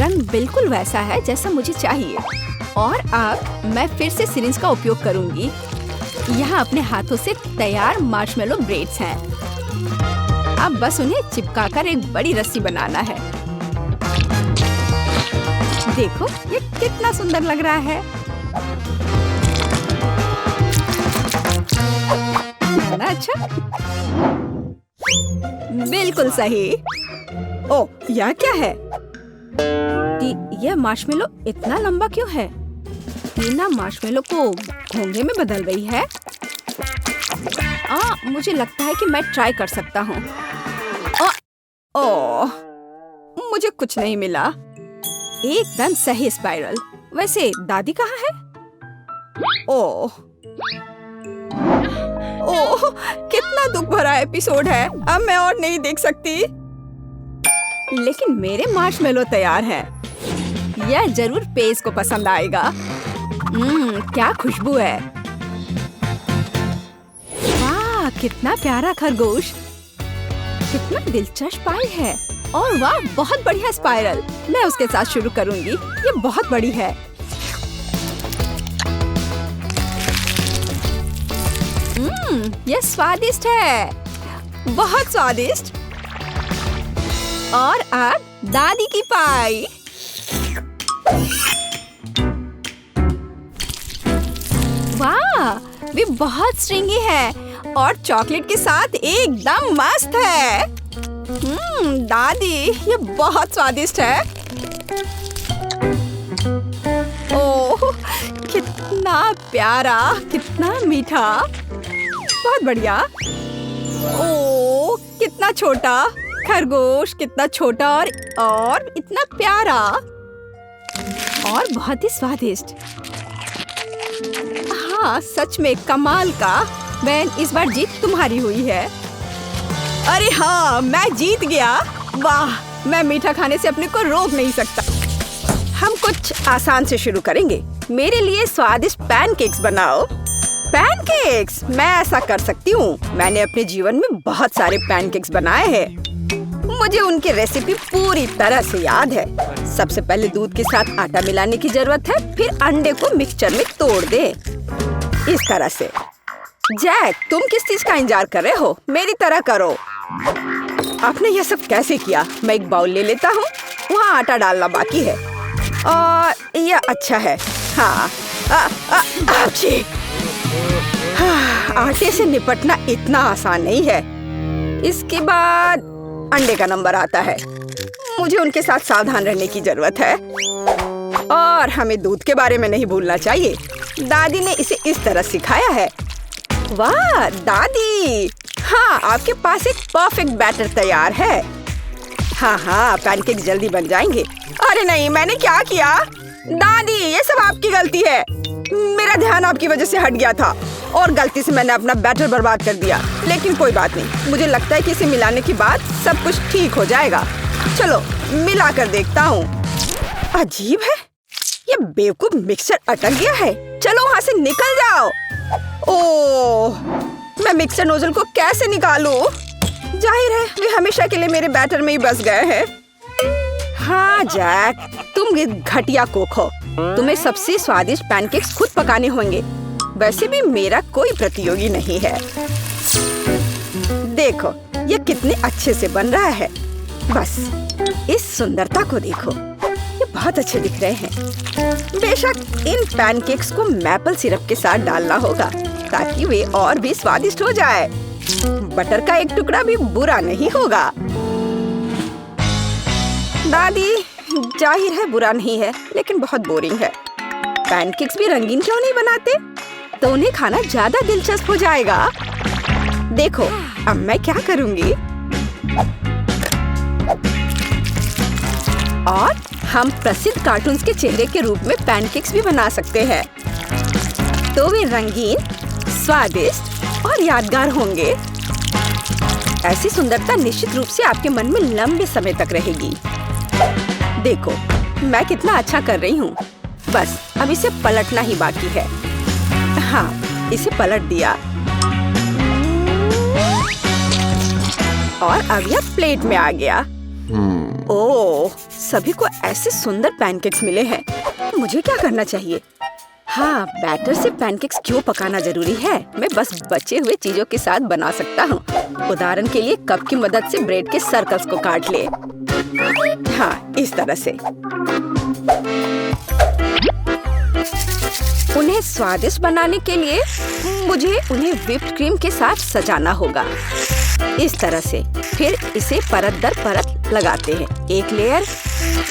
रंग बिल्कुल वैसा है जैसा मुझे चाहिए। और अब मैं फिर से सिरिंज का उपयोग करूंगी। यहाँ अपने हाथों से तैयार मार्शमेलो ब्रेड्स हैं। अब बस उन्हें चिपकाकर एक बड़ी रस्सी बनाना है। देखो ये कितना सुंदर लग रहा है। है ना अच्छा? बिल्कुल सही। ओह यह क्या है? यह मार्शमेलो इतना लंबा क्यों है? टीना मार्शमेलो को घोंघे में बदल रही है। मुझे लगता है कि मैं ट्राई कर सकता हूँ। ओह मुझे कुछ नहीं मिला। एकदम सही स्पाइरल। वैसे दादी कहाँ है? ओह कितना दुख भरा एपिसोड है। अब मैं और नहीं देख सकती। लेकिन मेरे मार्शमेलो तैयार है। यह जरूर पेज को पसंद आएगा। क्या खुशबू है। वाह कितना प्यारा खरगोश। कितना दिलचस्प पाई है। और वाह बहुत बढ़िया स्पाइरल। मैं उसके साथ शुरू करूंगी। ये बहुत बड़ी है। ये स्वादिष्ट है। बहुत स्वादिष्ट। और अब दादी की पाई। वाह वे बहुत स्ट्रिंगी है और चॉकलेट के साथ एकदम मस्त है। दादी ये बहुत स्वादिष्ट है। ओह कितना प्यारा, कितना मीठा। बहुत बढ़िया। ओह कितना छोटा खरगोश, कितना छोटा और इतना प्यारा और बहुत ही स्वादिष्ट। हाँ सच में कमाल का। बेन इस बार जीत तुम्हारी हुई है। अरे हाँ मैं जीत गया। वाह मैं मीठा खाने से अपने को रोक नहीं सकता। हम कुछ आसान से शुरू करेंगे। मेरे लिए स्वादिष्ट पैनकेक्स बनाओ। पैनकेक्स मैं ऐसा कर सकती हूँ। मैंने अपने जीवन में बहुत सारे पैनकेक्स बनाए हैं। मुझे उनकी रेसिपी पूरी तरह से याद है। सबसे पहले दूध के साथ आटा मिलाने की जरूरत है। फिर अंडे को मिक्सचर में तोड़ दे इस तरह से। जैक तुम किस चीज का इंतजार कर रहे हो? मेरी तरह करो। आपने यह सब कैसे किया? मैं एक बाउल ले लेता हूँ। वहाँ आटा डालना बाकी है और यह अच्छा है। हाँ आटे से निपटना इतना आसान नहीं है। इसके बाद अंडे का नंबर आता है। मुझे उनके साथ सावधान रहने की जरूरत है और हमें दूध के बारे में नहीं भूलना चाहिए। दादी ने इसे इस तरह सिखाया है। वाह दादी, हाँ आपके पास एक परफेक्ट बैटर तैयार है। हाँ हाँ, पैनकेक जल्दी बन जाएंगे। अरे नहीं, मैंने क्या किया? दादी, ये सब आपकी गलती है। मेरा ध्यान आपकी वजह से हट गया था और गलती से मैंने अपना बैटर बर्बाद कर दिया। लेकिन कोई बात नहीं, मुझे लगता है कि इसे मिलाने के बाद सब कुछ ठीक हो जाएगा। चलो मिला कर देखता हूँ। अजीब है, ये बेवकूफ मिक्सचर अटक गया है। चलो वहाँ से निकल जाओ। ओह, मैं मिक्सर नोजल को कैसे निकालूं? जाहिर है वे हमेशा के लिए मेरे बैटर में ही बस गए हैं। हाँ जैक, तुम घटिया कुक हो। तुम्हें सबसे स्वादिष्ट पैनकेक्स खुद पकाने होंगे। वैसे भी मेरा कोई प्रतियोगी नहीं है। देखो ये कितने अच्छे से बन रहा है। बस इस सुंदरता को देखो, ये बहुत अच्छे दिख रहे हैं। बेशक इन पैनकेक्स को मैपल सिरप के साथ डालना होगा ताकि वे और भी स्वादिष्ट हो जाए। बटर का एक टुकड़ा भी बुरा नहीं होगा। दादी, जाहिर है बुरा नहीं है, लेकिन बहुत बोरिंग है। पैनकेक्स भी रंगीन क्यों नहीं बनाते? तो उन्हें खाना ज्यादा दिलचस्प हो जाएगा। देखो अब मैं क्या करूंगी। और हम प्रसिद्ध कार्टून्स के चेहरे के रूप में पैनकेक्स भी बना सकते हैं। तो वे रंगीन, स्वादिष्ट और यादगार होंगे। ऐसी सुंदरता निश्चित रूप से आपके मन में लंबे समय तक रहेगी। देखो मैं कितना अच्छा कर रही हूँ। बस अब इसे पलटना ही बाकी है। हाँ, इसे पलट दिया और अब यह प्लेट में आ गया। ओह, सभी को ऐसे सुंदर पैनकेक्स मिले हैं। मुझे क्या करना चाहिए? हाँ, बैटर से पैनकेक्स क्यों पकाना जरूरी है? मैं बस बचे हुए चीजों के साथ बना सकता हूँ। उदाहरण के लिए कप की मदद से ब्रेड के सर्कल्स को काट ले। हाँ, इस तरह से। उन्हें स्वादिष्ट बनाने के लिए मुझे उन्हें व्हिप्ड क्रीम के साथ सजाना होगा। इस तरह से। फिर इसे परत दर परत लगाते हैं। एक लेयर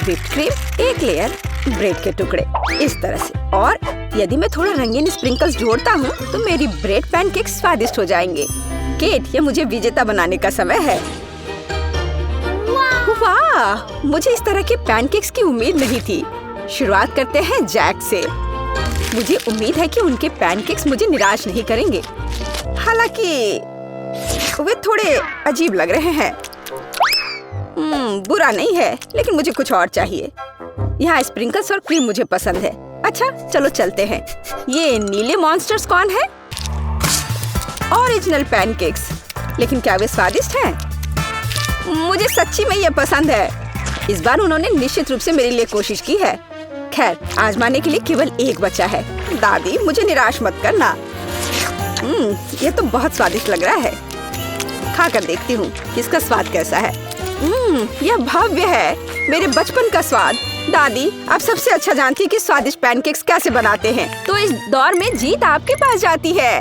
व्हिप्ड क्रीम, एक लेयर ब्रेड के टुकड़े, इस तरह से। और यदि मैं थोड़ा रंगीन स्प्रिंकल्स जोड़ता हूँ तो मेरी ब्रेड पैनकेक स्वादिष्ट हो जाएंगे। केट, ये मुझे विजेता बनाने का समय है। वाह, मुझे इस तरह के पैनकेक्स की उम्मीद नहीं थी। शुरुआत करते हैं जैक से। मुझे उम्मीद है कि उनके पैनकेक्स मुझे निराश नहीं करेंगे। हालांकि वे थोड़े अजीब लग रहे हैं। बुरा नहीं है, लेकिन मुझे कुछ और चाहिए। यहाँ स्प्रिंकल्स और क्रीम मुझे पसंद है। अच्छा चलो चलते हैं। ये नीले मॉन्स्टर्स कौन है? Original pancakes. लेकिन क्या वे स्वादिष्ट हैं? मुझे सच्ची में ये पसंद है। इस बार उन्होंने निश्चित रूप से मेरे लिए कोशिश की है। खैर, आजमाने के लिए केवल एक बचा है। दादी, मुझे निराश मत करना। ये तो बहुत स्वादिष्ट लग रहा है। खाकर देखती हूँ इसका स्वाद कैसा है। यह भव्य है, मेरे बचपन का स्वाद। दादी, आप सबसे अच्छा जानती हैं कि स्वादिष्ट पैनकेक्स कैसे बनाते हैं। तो इस दौर में जीत आपके पास जाती है।